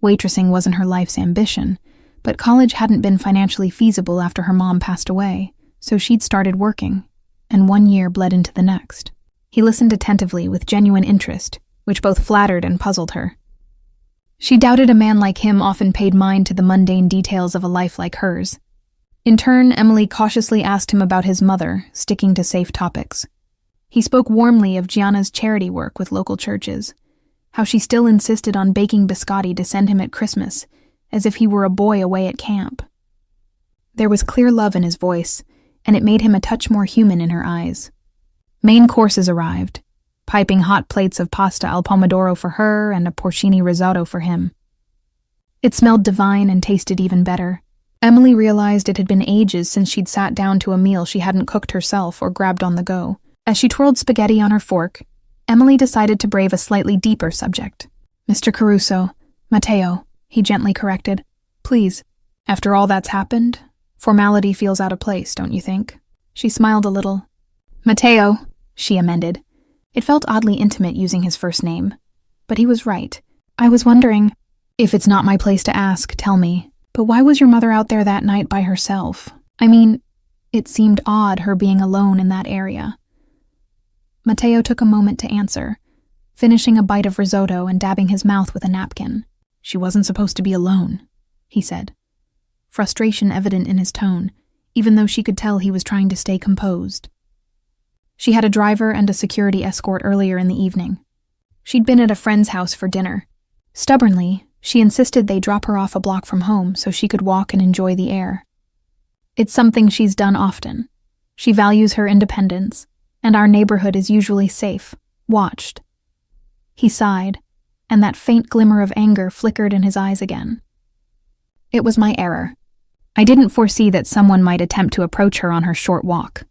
waitressing wasn't her life's ambition, but college hadn't been financially feasible after her mom passed away, so she'd started working, and 1 year bled into the next. He listened attentively with genuine interest, which both flattered and puzzled her. She doubted a man like him often paid mind to the mundane details of a life like hers. In turn, Emily cautiously asked him about his mother, sticking to safe topics. He spoke warmly of Gianna's charity work with local churches, how she still insisted on baking biscotti to send him at Christmas, as if he were a boy away at camp. There was clear love in his voice, and it made him a touch more human in her eyes. Main courses arrived, piping hot plates of pasta al pomodoro for her and a porcini risotto for him. It smelled divine and tasted even better. Emily realized it had been ages since she'd sat down to a meal she hadn't cooked herself or grabbed on the go. As she twirled spaghetti on her fork, Emily decided to brave a slightly deeper subject. Mr. Caruso, Matteo, he gently corrected. Please. After all that's happened, formality feels out of place, don't you think? She smiled a little. Matteo, she amended. It felt oddly intimate using his first name. But he was right. I was wondering, if it's not my place to ask, tell me, but why was your mother out there that night by herself? I mean, it seemed odd her being alone in that area. Matteo took a moment to answer, finishing a bite of risotto and dabbing his mouth with a napkin. She wasn't supposed to be alone, he said. Frustration evident in his tone, even though she could tell he was trying to stay composed. She had a driver and a security escort earlier in the evening. She'd been at a friend's house for dinner. Stubbornly, she insisted they drop her off a block from home so she could walk and enjoy the air. It's something she's done often. She values her independence, and our neighborhood is usually safe, watched. He sighed, and that faint glimmer of anger flickered in his eyes again. It was my error. I didn't foresee that someone might attempt to approach her on her short walk.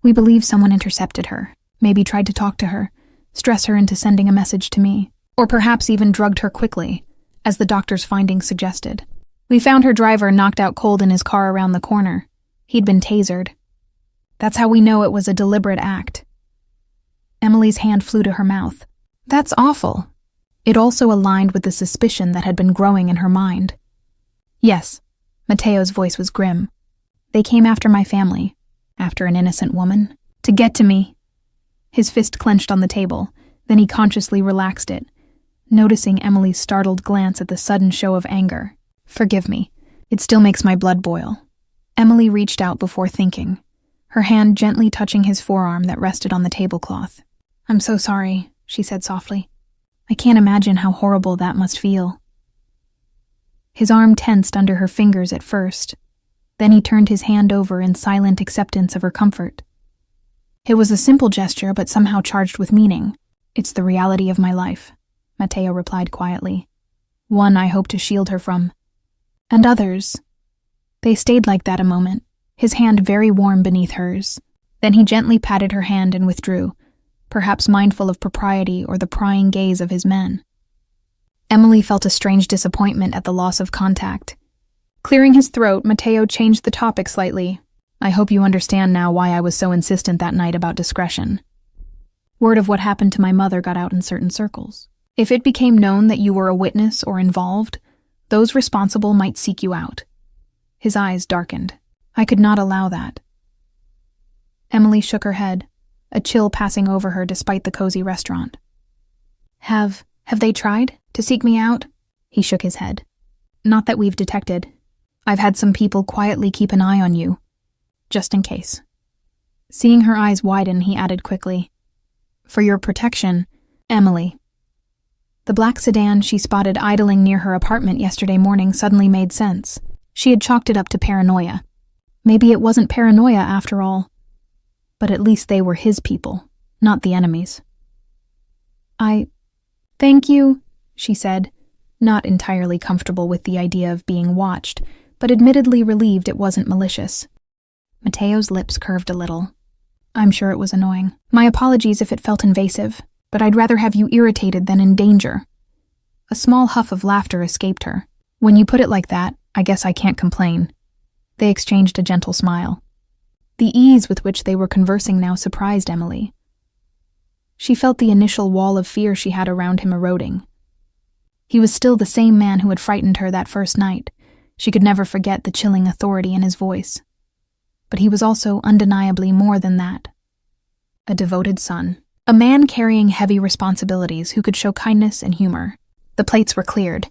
We believe someone intercepted her, maybe tried to talk to her, stress her into sending a message to me, or perhaps even drugged her quickly, as the doctor's findings suggested. We found her driver knocked out cold in his car around the corner. He'd been tasered. That's how we know it was a deliberate act. Emily's hand flew to her mouth. That's awful. It also aligned with the suspicion that had been growing in her mind. Yes, Matteo's voice was grim. They came after my family, after an innocent woman, to get to me. His fist clenched on the table, then he consciously relaxed it, noticing Emily's startled glance at the sudden show of anger. Forgive me. It still makes my blood boil. Emily reached out before thinking, her hand gently touching his forearm that rested on the tablecloth. I'm so sorry, she said softly. I can't imagine how horrible that must feel. His arm tensed under her fingers at first. Then he turned his hand over in silent acceptance of her comfort. It was a simple gesture, but somehow charged with meaning. It's the reality of my life, Matteo replied quietly. One I hope to shield her from. And others. They stayed like that a moment, his hand very warm beneath hers. Then he gently patted her hand and withdrew, perhaps mindful of propriety or the prying gaze of his men. Emily felt a strange disappointment at the loss of contact. Clearing his throat, Matteo changed the topic slightly. I hope you understand now why I was so insistent that night about discretion. Word of what happened to my mother got out in certain circles. If it became known that you were a witness or involved, those responsible might seek you out." His eyes darkened. "I could not allow that." Emily shook her head, a chill passing over her despite the cozy restaurant. Have they tried to seek me out?" He shook his head. "Not that we've detected. I've had some people quietly keep an eye on you, just in case." Seeing her eyes widen, he added quickly, "For your protection, Emily." The black sedan she spotted idling near her apartment yesterday morning suddenly made sense. She had chalked it up to paranoia. Maybe it wasn't paranoia after all. But at least they were his people, not the enemy's. Thank you," she said, not entirely comfortable with the idea of being watched, but admittedly relieved it wasn't malicious. Mateo's lips curved a little. "I'm sure it was annoying. My apologies if it felt invasive, but I'd rather have you irritated than in danger." A small huff of laughter escaped her. "When you put it like that, I guess I can't complain." They exchanged a gentle smile. The ease with which they were conversing now surprised Emily. She felt the initial wall of fear she had around him eroding. He was still the same man who had frightened her that first night. She could never forget the chilling authority in his voice. But he was also undeniably more than that. A devoted son. A man carrying heavy responsibilities who could show kindness and humor. The plates were cleared.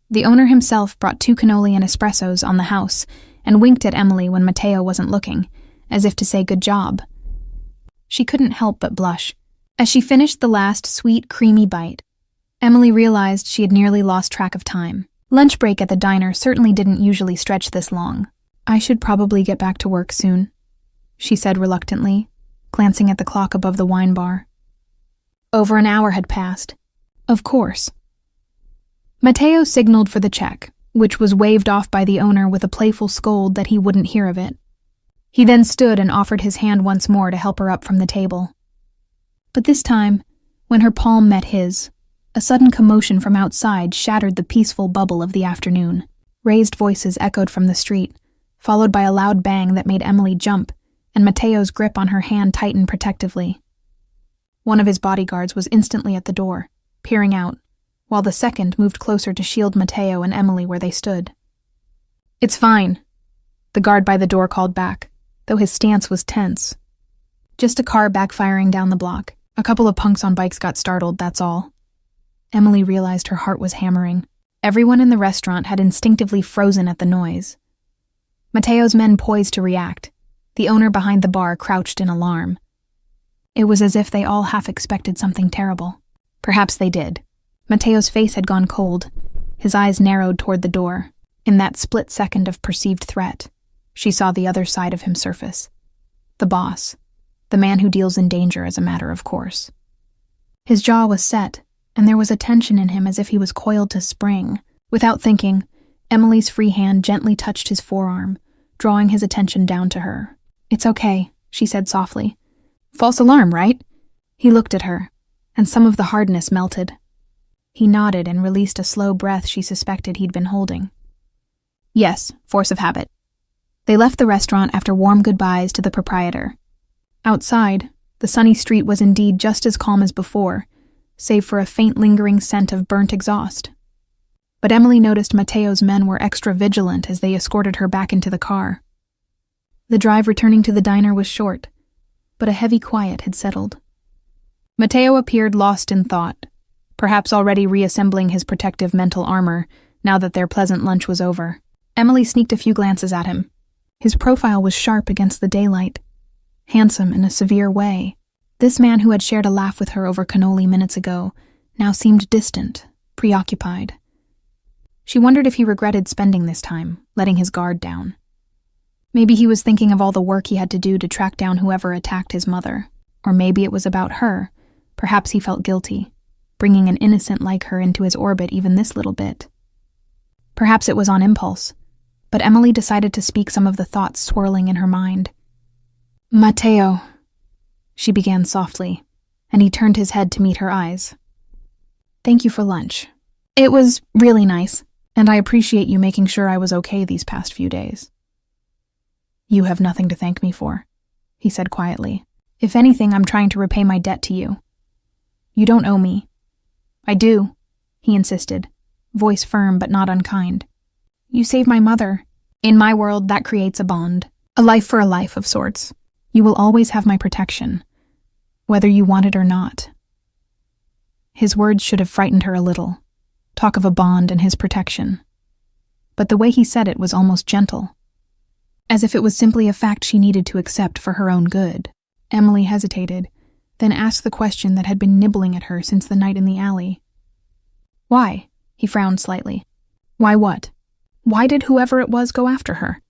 The owner himself brought 2 cannoli and espressos on the house and winked at Emily when Mateo wasn't looking, as if to say good job. She couldn't help but blush. As she finished the last sweet, creamy bite, Emily realized she had nearly lost track of time. Lunch break at the diner certainly didn't usually stretch this long. "I should probably get back to work soon," she said reluctantly, glancing at the clock above the wine bar. Over an hour had passed. Of course. Mateo signaled for the check, which was waved off by the owner with a playful scold that he wouldn't hear of it. He then stood and offered his hand once more to help her up from the table. But this time, when her palm met his, a sudden commotion from outside shattered the peaceful bubble of the afternoon. Raised voices echoed from the street, followed by a loud bang that made Emily jump, and Mateo's grip on her hand tighten protectively. One of his bodyguards was instantly at the door, peering out, while the second moved closer to shield Mateo and Emily where they stood. "It's fine," the guard by the door called back, though his stance was tense. "Just a car backfiring down the block. A couple of punks on bikes got startled, that's all." Emily realized her heart was hammering. Everyone in the restaurant had instinctively frozen at the noise. Mateo's men poised to react. The owner behind the bar crouched in alarm. It was as if they all half expected something terrible. Perhaps they did. Mateo's face had gone cold. His eyes narrowed toward the door. In that split second of perceived threat, she saw the other side of him surface. The boss. The man who deals in danger as a matter of course. His jaw was set, and there was a tension in him as if he was coiled to spring. Without thinking, Emily's free hand gently touched his forearm, drawing his attention down to her. "It's okay," she said softly. "False alarm, right?" He looked at her, and some of the hardness melted. He nodded and released a slow breath she suspected he'd been holding. "Yes, force of habit." They left the restaurant after warm goodbyes to the proprietor. Outside, the sunny street was indeed just as calm as before, save for a faint lingering scent of burnt exhaust. But Emily noticed Mateo's men were extra vigilant as they escorted her back into the car. The drive returning to the diner was short, but a heavy quiet had settled. Mateo appeared lost in thought, perhaps already reassembling his protective mental armor now that their pleasant lunch was over. Emily sneaked a few glances at him. His profile was sharp against the daylight, handsome in a severe way. This man who had shared a laugh with her over cannoli minutes ago now seemed distant, preoccupied. She wondered if he regretted spending this time, letting his guard down. Maybe he was thinking of all the work he had to do to track down whoever attacked his mother. Or maybe it was about her. Perhaps he felt guilty, bringing an innocent like her into his orbit even this little bit. Perhaps it was on impulse, but Emily decided to speak some of the thoughts swirling in her mind. "Mateo," she began softly, and he turned his head to meet her eyes. "Thank you for lunch. It was really nice, and I appreciate you making sure I was okay these past few days." "You have nothing to thank me for," he said quietly. "If anything, I'm trying to repay my debt to you. You don't owe me." "I do," he insisted, voice firm but not unkind. "You saved my mother. In my world, that creates a bond. A life for a life of sorts. You will always have my protection, whether you want it or not." His words should have frightened her a little. Talk of a bond and his protection. But the way he said it was almost gentle, as if it was simply a fact she needed to accept for her own good. Emily hesitated, then asked the question that had been nibbling at her since the night in the alley. "Why?" He frowned slightly. "Why what? Why did whoever it was go after her?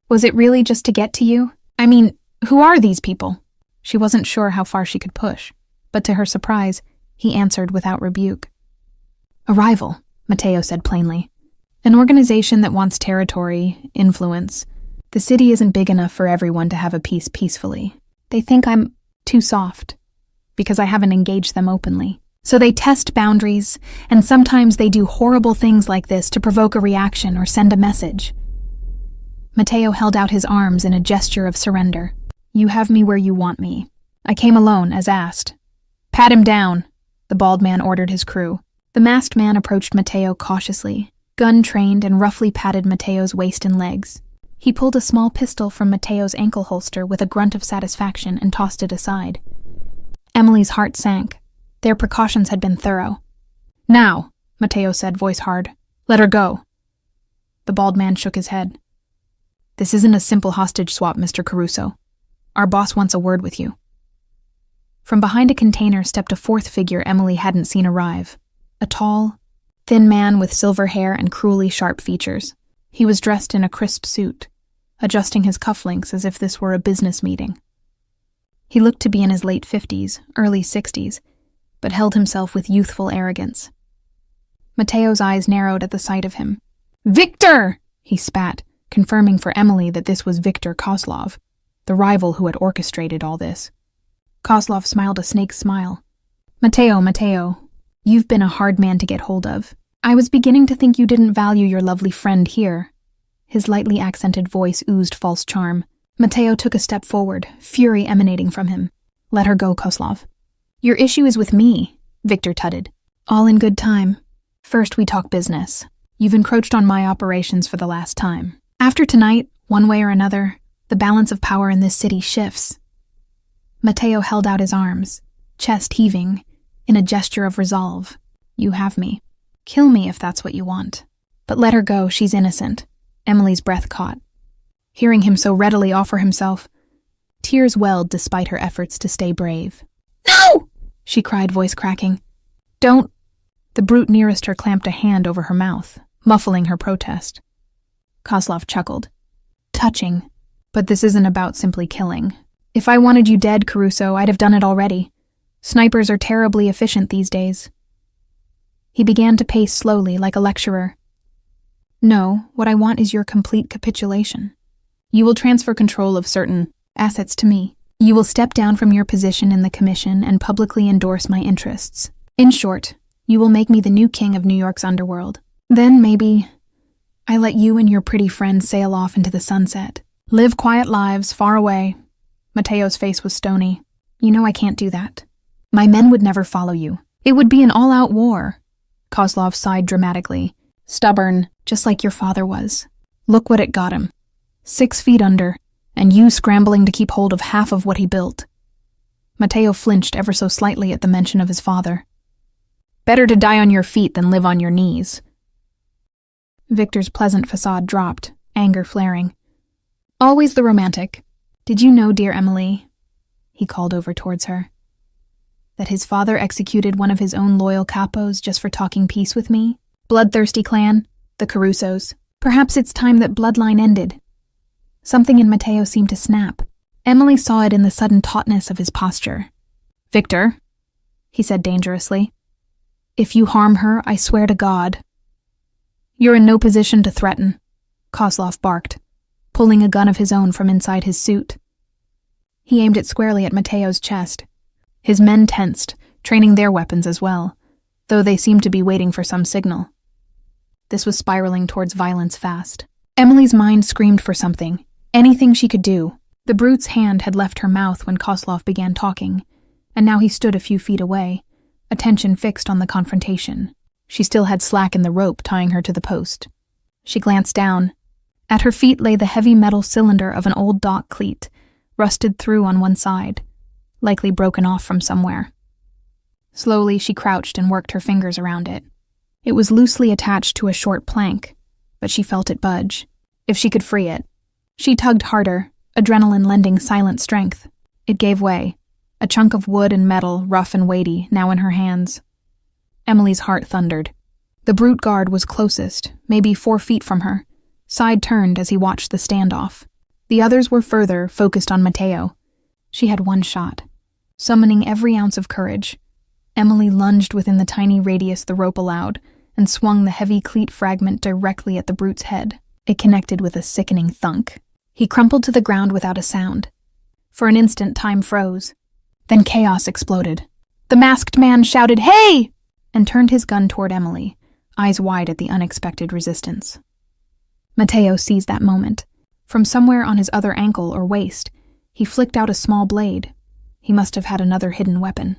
Was it really just to get to you? I mean, who are these people?" She wasn't sure how far she could push, but to her surprise, he answered without rebuke. "A rival," Matteo said plainly. "An organization that wants territory, influence. The city isn't big enough for everyone to have a peace peacefully. They think I'm too soft, because I haven't engaged them openly. So they test boundaries, and sometimes they do horrible things like this to provoke a reaction or send a message." Matteo held out his arms in a gesture of surrender. "You have me where you want me. I came alone, as asked." "Pat him down," the bald man ordered his crew. The masked man approached Matteo cautiously, gun-trained, and roughly patted Matteo's waist and legs. He pulled a small pistol from Matteo's ankle holster with a grunt of satisfaction and tossed it aside. Emily's heart sank. Their precautions had been thorough. "Now," Matteo said, voice hard. "Let her go." The bald man shook his head. "This isn't a simple hostage swap, Mr. Caruso. Our boss wants a word with you." From behind a container stepped a fourth figure Emily hadn't seen arrive. A tall, thin man with silver hair and cruelly sharp features. He was dressed in a crisp suit, adjusting his cufflinks as if this were a business meeting. He looked to be in his late 50s, early 60s, but held himself with youthful arrogance. Matteo's eyes narrowed at the sight of him. "Victor!" he spat, confirming for Emily that this was Victor Kozlov, the rival who had orchestrated all this. Kozlov smiled a snake's smile. Matteo, you've been a hard man to get hold of. I was beginning to think you didn't value your lovely friend here." His lightly accented voice oozed false charm. Matteo took a step forward, fury emanating from him. "Let her go, Kozlov." "Your issue is with me," Victor tutted. "All in good time. First we talk business. You've encroached on my operations for the last time. After tonight, one way or another, the balance of power in this city shifts." Matteo held out his arms, chest heaving, in a gesture of resolve. "You have me. Kill me if that's what you want. But let her go, she's innocent." Emily's breath caught. Hearing him so readily offer himself, tears welled despite her efforts to stay brave. "No!" she cried, voice cracking. "Don't." The brute nearest her clamped a hand over her mouth, muffling her protest. Kozlov chuckled. "Touching. But this isn't about simply killing. If I wanted you dead, Caruso, I'd have done it already. Snipers are terribly efficient these days." He began to pace slowly, like a lecturer. "No, what I want is your complete capitulation. You will transfer control of certain assets to me. You will step down from your position in the commission and publicly endorse my interests. In short, you will make me the new king of New York's underworld. Then maybe I let you and your pretty friend sail off into the sunset. Live quiet lives, far away." Matteo's face was stony. "You know I can't do that. My men would never follow you. It would be an all-out war." Kozlov sighed dramatically. "Stubborn, just like your father was. Look what it got him. 6 feet under, and you scrambling to keep hold of half of what he built." Matteo flinched ever so slightly at the mention of his father. "Better to die on your feet than live on your knees." Victor's pleasant facade dropped, anger flaring. "Always the romantic. Did you know, dear Emily," he called over towards her, "that his father executed one of his own loyal capos just for talking peace with me? Bloodthirsty clan, the Carusos. Perhaps it's time that bloodline ended." Something in Matteo seemed to snap. Emily saw it in the sudden tautness of his posture. "Victor," he said dangerously, "if you harm her, I swear to God." "You're in no position to threaten," Kozlov barked, pulling a gun of his own from inside his suit. He aimed it squarely at Matteo's chest. His men tensed, training their weapons as well, though they seemed to be waiting for some signal. This was spiraling towards violence fast. Emily's mind screamed for something, anything she could do. The brute's hand had left her mouth when Kozlov began talking, and now he stood a few feet away, attention fixed on the confrontation. She still had slack in the rope tying her to the post. She glanced down. At her feet lay the heavy metal cylinder of an old dock cleat, rusted through on one side, likely broken off from somewhere. Slowly, she crouched and worked her fingers around it. It was loosely attached to a short plank, but she felt it budge. If she could free it. She tugged harder, adrenaline lending silent strength. It gave way, a chunk of wood and metal, rough and weighty, now in her hands. Emily's heart thundered. The brute guard was closest, maybe 4 feet from her, side-turned as he watched the standoff. The others were further, focused on Mateo. She had one shot. Summoning every ounce of courage, Emily lunged within the tiny radius the rope allowed and swung the heavy cleat fragment directly at the brute's head. It connected with a sickening thunk. He crumpled to the ground without a sound. For an instant, time froze. Then chaos exploded. The masked man shouted, "Hey!" and turned his gun toward Emily, eyes wide at the unexpected resistance. Mateo seized that moment. From somewhere on his other ankle or waist, he flicked out a small blade. He must have had another hidden weapon.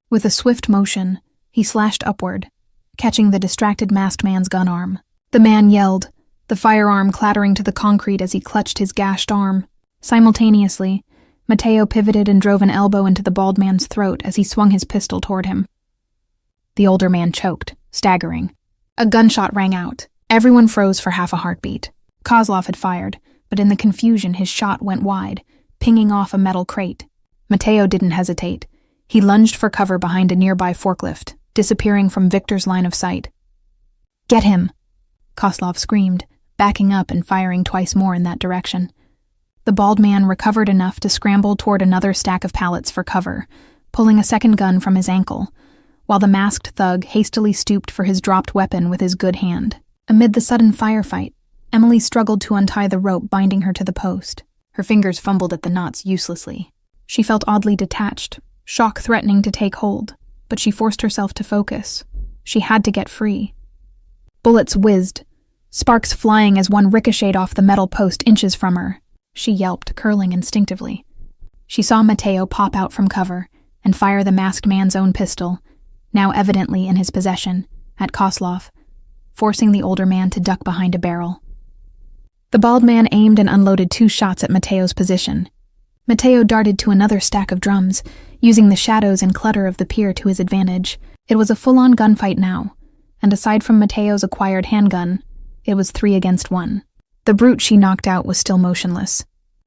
With a swift motion, he slashed upward, catching the distracted masked man's gun arm. The man yelled, the firearm clattering to the concrete as he clutched his gashed arm. Simultaneously, Mateo pivoted and drove an elbow into the bald man's throat as he swung his pistol toward him. The older man choked, staggering. A gunshot rang out. Everyone froze for half a heartbeat. Kozlov had fired, but in the confusion his shot went wide, pinging off a metal crate. Mateo didn't hesitate. He lunged for cover behind a nearby forklift, disappearing from Victor's line of sight. "Get him!" Kozlov screamed, backing up and firing twice more in that direction. The bald man recovered enough to scramble toward another stack of pallets for cover, pulling a second gun from his ankle, while the masked thug hastily stooped for his dropped weapon with his good hand. Amid the sudden firefight, Emily struggled to untie the rope binding her to the post. Her fingers fumbled at the knots uselessly. She felt oddly detached, shock threatening to take hold, but she forced herself to focus. She had to get free. Bullets whizzed, sparks flying as one ricocheted off the metal post inches from her. She yelped, curling instinctively. She saw Mateo pop out from cover and fire the masked man's own pistol, now evidently in his possession, at Kozlov, forcing the older man to duck behind a barrel. The bald man aimed and unloaded 2 shots at Mateo's position. Mateo darted to another stack of drums, using the shadows and clutter of the pier to his advantage. It was a full-on gunfight now, and aside from Mateo's acquired handgun, it was 3 against 1. The brute she knocked out was still motionless.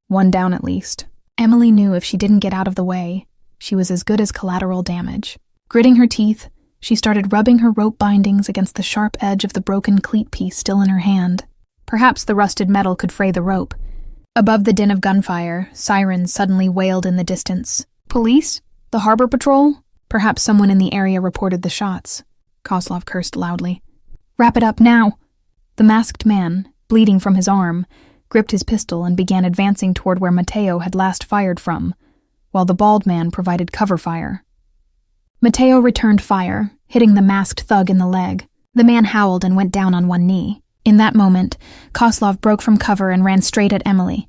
1 down at least. Emily knew if she didn't get out of the way, she was as good as collateral damage. Gritting her teeth, she started rubbing her rope bindings against the sharp edge of the broken cleat piece still in her hand. Perhaps the rusted metal could fray the rope. Above the din of gunfire, sirens suddenly wailed in the distance. Police? The harbor patrol? Perhaps someone in the area reported the shots. Kozlov cursed loudly. "Wrap it up now!" The masked man, bleeding from his arm, gripped his pistol and began advancing toward where Mateo had last fired from, while the bald man provided cover fire. Mateo returned fire, hitting the masked thug in the leg. The man howled and went down on one knee. In that moment, Kozlov broke from cover and ran straight at Emily.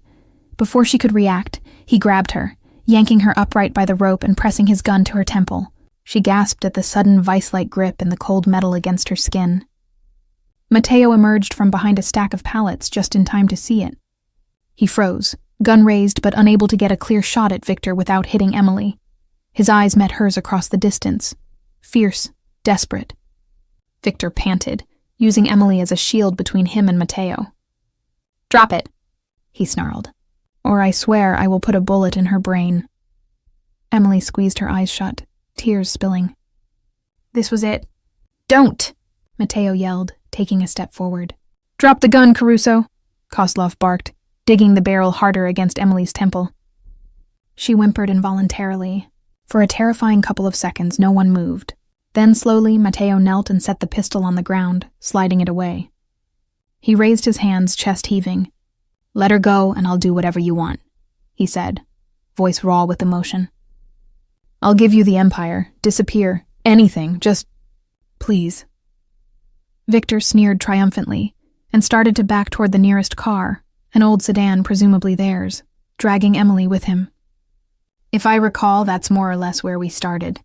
Before she could react, he grabbed her, yanking her upright by the rope and pressing his gun to her temple. She gasped at the sudden vice-like grip and the cold metal against her skin. Mateo emerged from behind a stack of pallets just in time to see it. He froze, gun raised but unable to get a clear shot at Victor without hitting Emily. His eyes met hers across the distance, fierce, desperate. Victor panted, using Emily as a shield between him and Mateo. "Drop it," he snarled, "or I swear I will put a bullet in her brain." Emily squeezed her eyes shut, tears spilling. This was it. "Don't!" Mateo yelled, taking a step forward. "Drop the gun, Caruso," Kozlov barked, digging the barrel harder against Emily's temple. She whimpered involuntarily. For a terrifying couple of seconds, no one moved. Then slowly, Mateo knelt and set the pistol on the ground, sliding it away. He raised his hands, chest heaving. "Let her go, and I'll do whatever you want," he said, voice raw with emotion. "I'll give you the Empire, disappear, anything, just please." Victor sneered triumphantly and started to back toward the nearest car, an old sedan presumably theirs, dragging Emily with him. "If I recall, that's more or less where we started.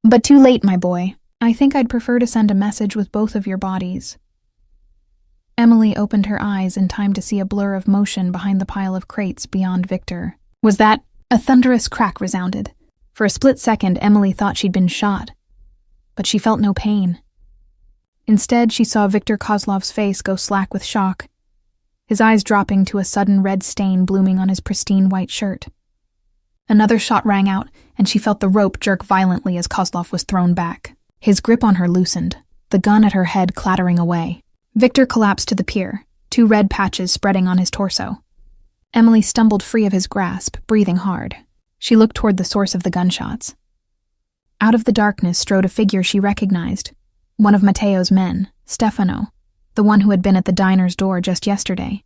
But too late, my boy. I think I'd prefer to send a message with both of your bodies. Emily opened her eyes in time to see a blur of motion behind the pile of crates beyond Victor. Was that? A thunderous crack resounded. For a split second, Emily thought she'd been shot. But she felt no pain. Instead, she saw Viktor Kozlov's face go slack with shock, his eyes dropping to a sudden red stain blooming on his pristine white shirt. Another shot rang out, and she felt the rope jerk violently as Kozlov was thrown back. His grip on her loosened, the gun at her head clattering away. Victor collapsed to the pier, 2 red patches spreading on his torso. Emily stumbled free of his grasp, breathing hard. She looked toward the source of the gunshots. Out of the darkness strode a figure she recognized, one of Matteo's men, Stefano, the one who had been at the diner's door just yesterday.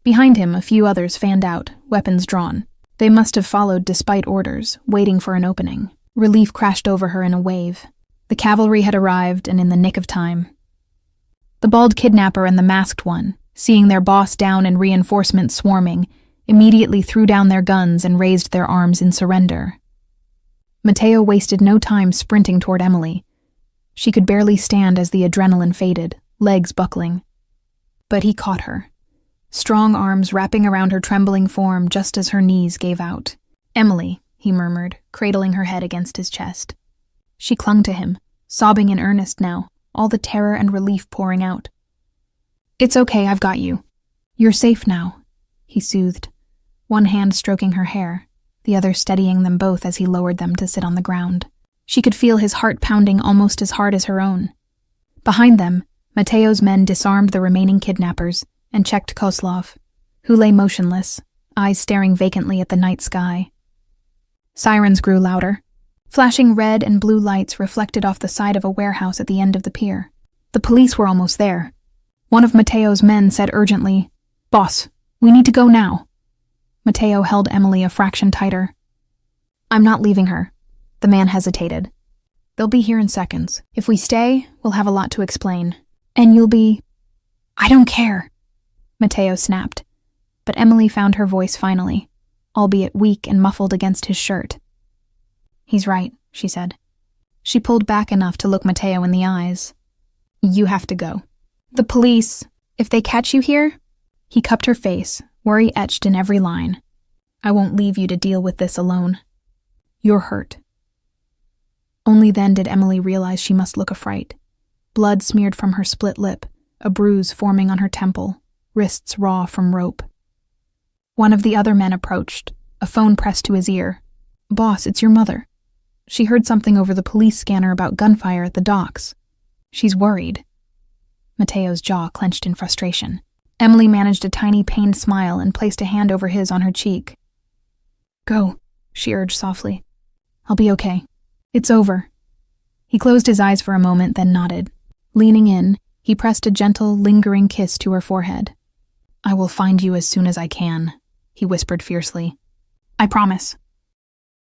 Behind him, a few others fanned out, weapons drawn. They must have followed despite orders, waiting for an opening. Relief crashed over her in a wave. The cavalry had arrived, and in the nick of time. The bald kidnapper and the masked one, seeing their boss down and reinforcements swarming, immediately threw down their guns and raised their arms in surrender. Matteo wasted no time sprinting toward Emily. She could barely stand as the adrenaline faded, legs buckling. But he caught her, strong arms wrapping around her trembling form just as her knees gave out. "Emily," he murmured, cradling her head against his chest. She clung to him, sobbing in earnest now, all the terror and relief pouring out. "It's okay, I've got you. You're safe now," he soothed, one hand stroking her hair, the other steadying them both as he lowered them to sit on the ground. She could feel his heart pounding almost as hard as her own. Behind them, Matteo's men disarmed the remaining kidnappers and checked Kozlov, who lay motionless, eyes staring vacantly at the night sky. Sirens grew louder. Flashing red and blue lights reflected off the side of a warehouse at the end of the pier. The police were almost there. One of Matteo's men said urgently, "Boss, we need to go now." Matteo held Emily a fraction tighter. "I'm not leaving her." The man hesitated. "They'll be here in seconds. If we stay, we'll have a lot to explain. And you'll be—" "I don't care," Matteo snapped. But Emily found her voice finally, albeit weak and muffled against his shirt. "He's right," she said. She pulled back enough to look Matteo in the eyes. "You have to go. The police, if they catch you here—" He cupped her face, worry etched in every line. "I won't leave you to deal with this alone. You're hurt." Only then did Emily realize she must look a fright. Blood smeared from her split lip, a bruise forming on her temple, wrists raw from rope. One of the other men approached, a phone pressed to his ear. "Boss, it's your mother. She heard something over the police scanner about gunfire at the docks. She's worried." Matteo's jaw clenched in frustration. Emily managed a tiny pained smile and placed a hand over his on her cheek. "Go," she urged softly. "I'll be okay. It's over." He closed his eyes for a moment, then nodded. Leaning in, he pressed a gentle, lingering kiss to her forehead. "I will find you as soon as I can," he whispered fiercely. "I promise."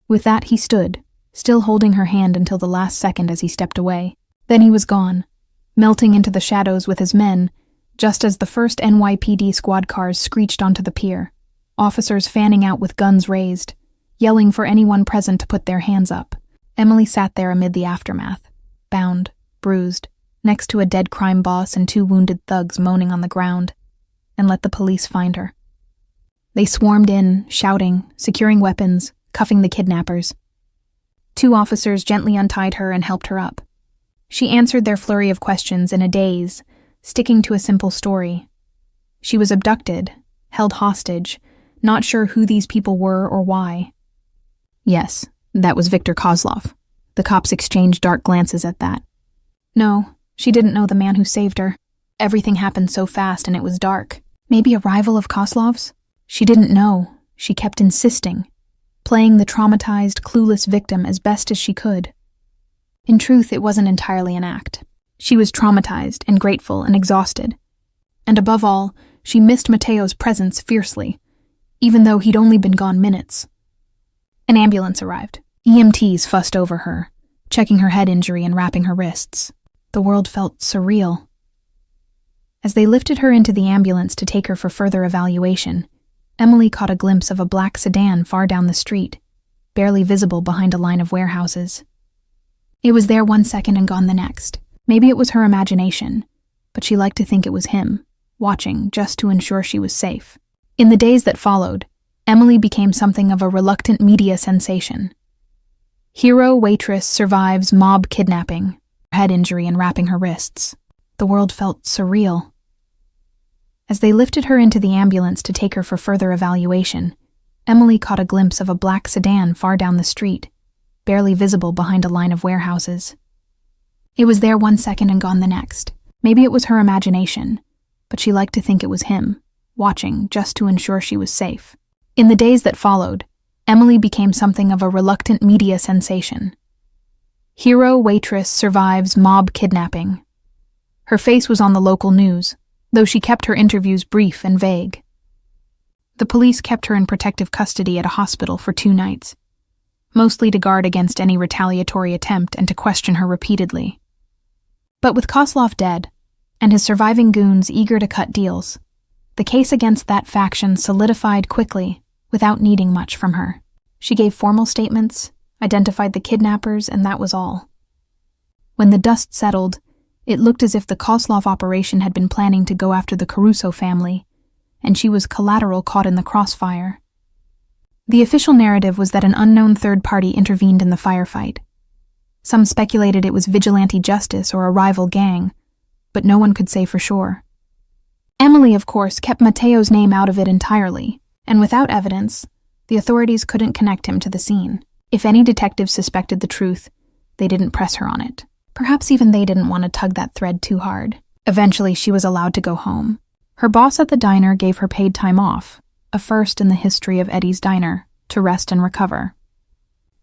With that, he stood, still holding her hand until the last second as he stepped away. Then he was gone, melting into the shadows with his men, just as the first NYPD squad cars screeched onto the pier, officers fanning out with guns raised, yelling for anyone present to put their hands up. Emily sat there amid the aftermath, bound, bruised, next to a dead crime boss and 2 wounded thugs moaning on the ground, and let the police find her. They swarmed in, shouting, securing weapons, cuffing the kidnappers. 2 officers gently untied her and helped her up. She answered their flurry of questions in a daze, sticking to a simple story. She was abducted, held hostage, not sure who these people were or why. Yes, that was Viktor Kozlov. The cops exchanged dark glances at that. No, she didn't know the man who saved her. Everything happened so fast and it was dark. Maybe a rival of Kozlov's? She didn't know. She kept insisting, playing the traumatized, clueless victim as best as she could. In truth, it wasn't entirely an act. She was traumatized and grateful and exhausted. And above all, she missed Matteo's presence fiercely, even though he'd only been gone minutes. An ambulance arrived. EMTs fussed over her, checking her head injury and wrapping her wrists. The world felt surreal. As they lifted her into the ambulance to take her for further evaluation, Emily caught a glimpse of a black sedan far down the street, barely visible behind a line of warehouses. It was there one second and gone the next. Maybe it was her imagination, but she liked to think it was him, watching just to ensure she was safe. In the days that followed, Emily became something of a reluctant media sensation. Hero waitress survives mob kidnapping, head injury and wrapping her wrists. The world felt surreal. As they lifted her into the ambulance to take her for further evaluation, Emily caught a glimpse of a black sedan far down the street, barely visible behind a line of warehouses. It was there one second and gone the next. Maybe it was her imagination, but she liked to think it was him, watching just to ensure she was safe. In the days that followed, Emily became something of a reluctant media sensation. Hero waitress survives mob kidnapping. Her face was on the local news, though she kept her interviews brief and vague. The police kept her in protective custody at a hospital for 2 nights, mostly to guard against any retaliatory attempt and to question her repeatedly. But with Kozlov dead, and his surviving goons eager to cut deals, the case against that faction solidified quickly, without needing much from her. She gave formal statements, identified the kidnappers, and that was all. When the dust settled, it looked as if the Kozlov operation had been planning to go after the Caruso family, and she was collateral caught in the crossfire. The official narrative was that an unknown third party intervened in the firefight. Some speculated it was vigilante justice or a rival gang, but no one could say for sure. Emily, of course, kept Mateo's name out of it entirely, and without evidence, the authorities couldn't connect him to the scene. If any detectives suspected the truth, they didn't press her on it. Perhaps even they didn't want to tug that thread too hard. Eventually, she was allowed to go home. Her boss at the diner gave her paid time off, a first in the history of Eddie's Diner, to rest and recover.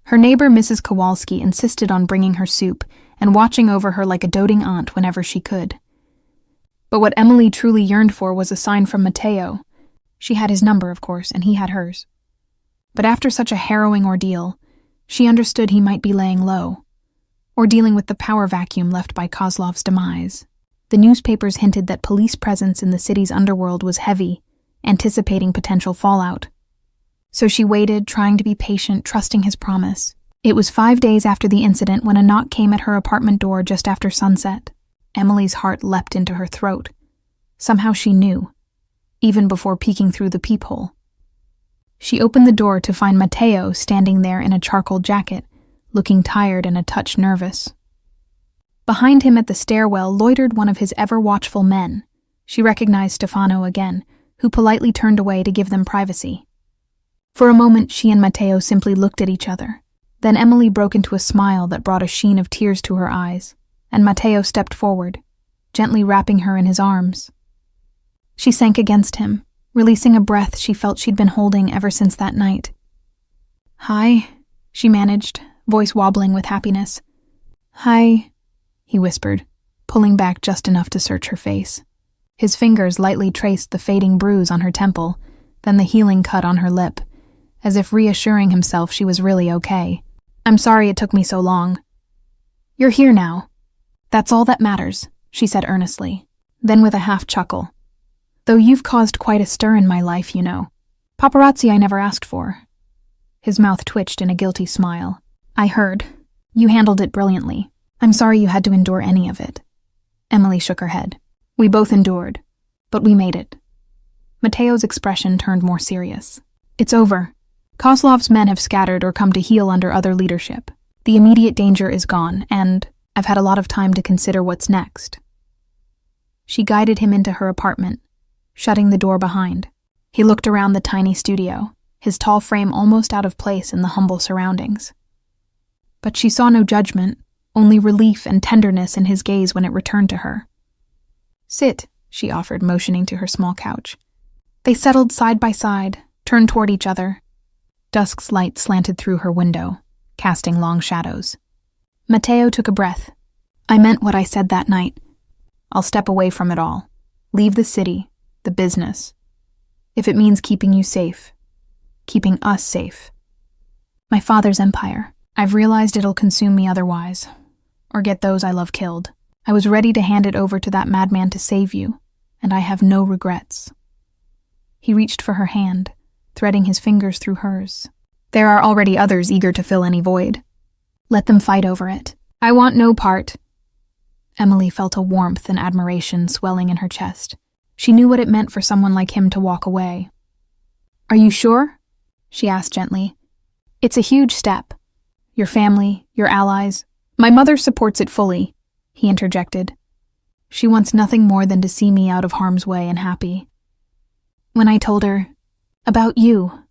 Her neighbor, Mrs. Kowalski, insisted on bringing her soup and watching over her like a doting aunt whenever she could. But what Emily truly yearned for was a sign from Mateo. She had his number, of course, and he had hers. But after such a harrowing ordeal, she understood he might be laying low, or dealing with the power vacuum left by Kozlov's demise. The newspapers hinted that police presence in the city's underworld was heavy, anticipating potential fallout. So she waited, trying to be patient, trusting his promise. It was 5 days after the incident when a knock came at her apartment door just after sunset. Emily's heart leapt into her throat. Somehow she knew, even before peeking through the peephole. She opened the door to find Mateo standing there in a charcoal jacket, looking tired and a touch nervous. Behind him at the stairwell loitered one of his ever-watchful men. She recognized Stefano again, who politely turned away to give them privacy. For a moment, she and Mateo simply looked at each other. Then Emily broke into a smile that brought a sheen of tears to her eyes, and Mateo stepped forward, gently wrapping her in his arms. She sank against him, releasing a breath she felt she'd been holding ever since that night. "Hi," she managed, voice wobbling with happiness. "Hi," he whispered, pulling back just enough to search her face. His fingers lightly traced the fading bruise on her temple, then the healing cut on her lip, as if reassuring himself she was really okay. "I'm sorry it took me so long. You're here now. That's all that matters," she said earnestly. Then with a half-chuckle, "Though you've caused quite a stir in my life, you know. Paparazzi I never asked for." His mouth twitched in a guilty smile. "I heard. You handled it brilliantly. I'm sorry you had to endure any of it." Emily shook her head. "We both endured, but we made it." Mateo's expression turned more serious. "It's over. Kozlov's men have scattered or come to heel under other leadership. The immediate danger is gone, and I've had a lot of time to consider what's next." She guided him into her apartment, shutting the door behind. He looked around the tiny studio, his tall frame almost out of place in the humble surroundings. But she saw no judgment, only relief and tenderness in his gaze when it returned to her. "Sit," she offered, motioning to her small couch. They settled side by side, turned toward each other. Dusk's light slanted through her window, casting long shadows. Mateo took a breath. "I meant what I said that night. I'll step away from it all. Leave the city, the business. If it means keeping you safe, keeping us safe. My father's empire. I've realized it'll consume me otherwise, or get those I love killed. I was ready to hand it over to that madman to save you, and I have no regrets." He reached for her hand, threading his fingers through hers. "There are already others eager to fill any void. Let them fight over it. I want no part. Emily felt a warmth and admiration swelling in her chest. She knew what it meant for someone like him to walk away. Are you sure? She asked gently. It's a huge step. Your family, your allies. My mother supports it fully, he interjected. She wants nothing more than to see me out of harm's way and happy. When I told her, about you,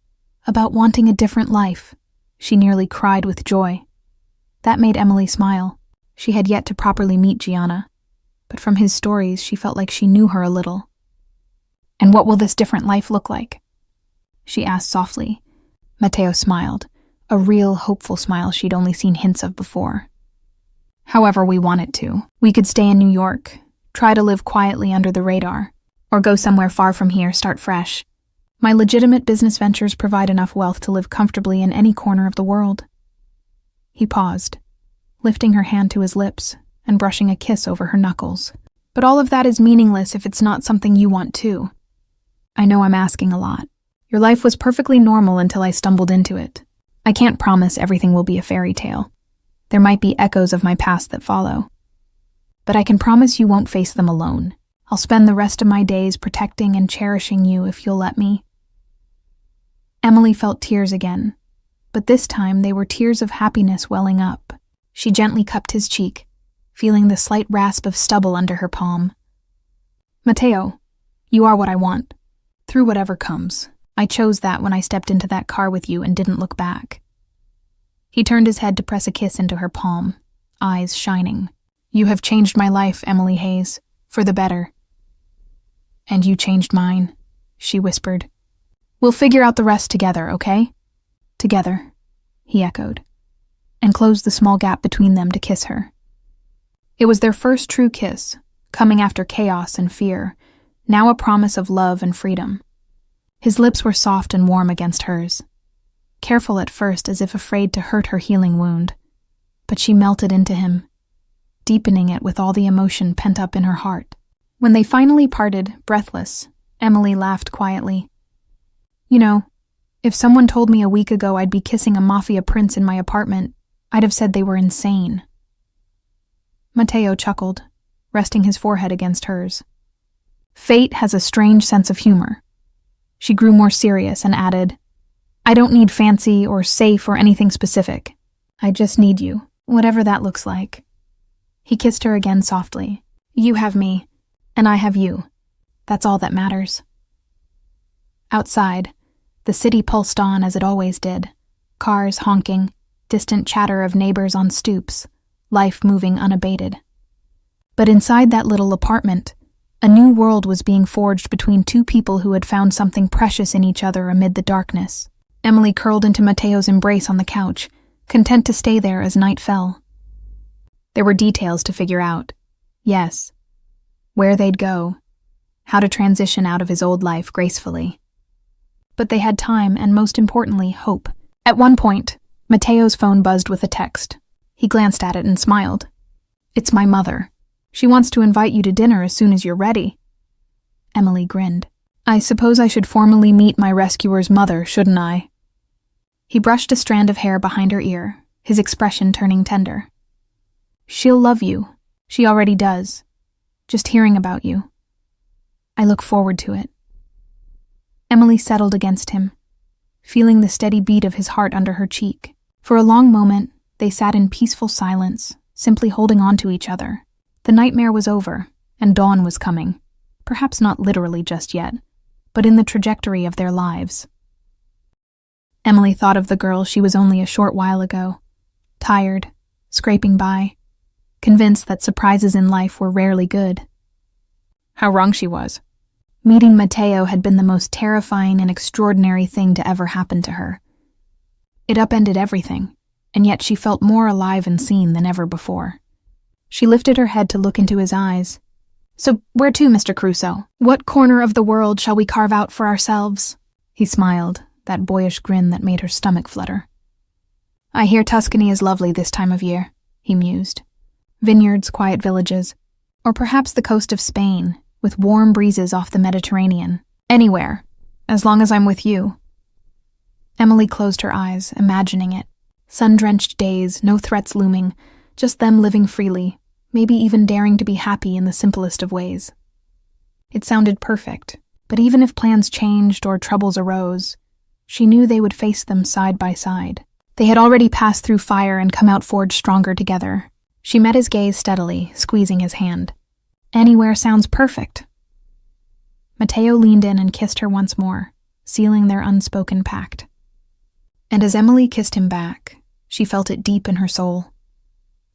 about wanting a different life, she nearly cried with joy. That made Emily smile. She had yet to properly meet Gianna, but from his stories she felt like she knew her a little. And what will this different life look like? She asked softly. Matteo smiled, a real hopeful smile she'd only seen hints of before. However we want it to. We could stay in New York, try to live quietly under the radar, or go somewhere far from here, start fresh. My legitimate business ventures provide enough wealth to live comfortably in any corner of the world. He paused, lifting her hand to his lips and brushing a kiss over her knuckles. But all of that is meaningless if it's not something you want too. I know I'm asking a lot. Your life was perfectly normal until I stumbled into it. I can't promise everything will be a fairy tale. There might be echoes of my past that follow. But I can promise you won't face them alone. I'll spend the rest of my days protecting and cherishing you if you'll let me. Emily felt tears again, but this time they were tears of happiness welling up. She gently cupped his cheek, feeling the slight rasp of stubble under her palm. Matteo, you are what I want. Through whatever comes. I chose that when I stepped into that car with you and didn't look back. He turned his head to press a kiss into her palm, eyes shining. You have changed my life, Emily Hayes, for the better. And you changed mine, she whispered. We'll figure out the rest together, okay? Together, he echoed, and closed the small gap between them to kiss her. It was their first true kiss, coming after chaos and fear, now a promise of love and freedom. His lips were soft and warm against hers, careful at first as if afraid to hurt her healing wound, but she melted into him, deepening it with all the emotion pent up in her heart. When they finally parted, breathless, Emily laughed quietly. You know, if someone told me a week ago I'd be kissing a Mafia prince in my apartment, I'd have said they were insane. Matteo chuckled, resting his forehead against hers. Fate has a strange sense of humor. She grew more serious and added, I don't need fancy or safe or anything specific. I just need you, whatever that looks like. He kissed her again softly. You have me, and I have you. That's all that matters. Outside, the city pulsed on as it always did. Cars honking, distant chatter of neighbors on stoops, life moving unabated. But inside that little apartment, a new world was being forged between two people who had found something precious in each other amid the darkness. Emily curled into Matteo's embrace on the couch, content to stay there as night fell. There were details to figure out. Yes. Where they'd go. How to transition out of his old life gracefully. But they had time and, most importantly, hope. At one point, Matteo's phone buzzed with a text. He glanced at it and smiled. It's my mother. She wants to invite you to dinner as soon as you're ready. Emily grinned. I suppose I should formally meet my rescuer's mother, shouldn't I? He brushed a strand of hair behind her ear, his expression turning tender. She'll love you. She already does. Just hearing about you. I look forward to it. Emily settled against him, feeling the steady beat of his heart under her cheek. For a long moment, they sat in peaceful silence, simply holding on to each other. The nightmare was over, and dawn was coming. Perhaps not literally just yet, but in the trajectory of their lives. Emily thought of the girl she was only a short while ago, tired, scraping by, convinced that surprises in life were rarely good. How wrong she was. Meeting Matteo had been the most terrifying and extraordinary thing to ever happen to her. It upended everything, and yet she felt more alive and seen than ever before. She lifted her head to look into his eyes. So where to, Mr. Crusoe? What corner of the world shall we carve out for ourselves? He smiled, that boyish grin that made her stomach flutter. I hear Tuscany is lovely this time of year, he mused. Vineyards, quiet villages, or perhaps the coast of Spain, with warm breezes off the Mediterranean. Anywhere, as long as I'm with you. Emily closed her eyes, imagining it. Sun-drenched days, no threats looming, Just them living freely, maybe even daring to be happy in the simplest of ways. It sounded perfect, but even if plans changed or troubles arose, she knew they would face them side by side. They had already passed through fire and come out forged stronger together. She met his gaze steadily, squeezing his hand. Anywhere sounds perfect. Mateo leaned in and kissed her once more, sealing their unspoken pact. And as Emily kissed him back, she felt it deep in her soul.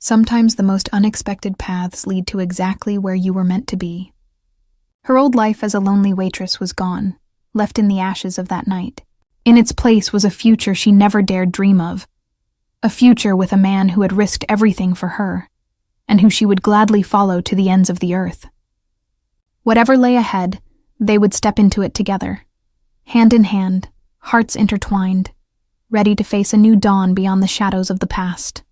Sometimes the most unexpected paths lead to exactly where you were meant to be. Her old life as a lonely waitress was gone, left in the ashes of that night. In its place was a future she never dared dream of. A future with a man who had risked everything for her, and who she would gladly follow to the ends of the earth. Whatever lay ahead, they would step into it together, hand in hand, hearts intertwined, ready to face a new dawn beyond the shadows of the past.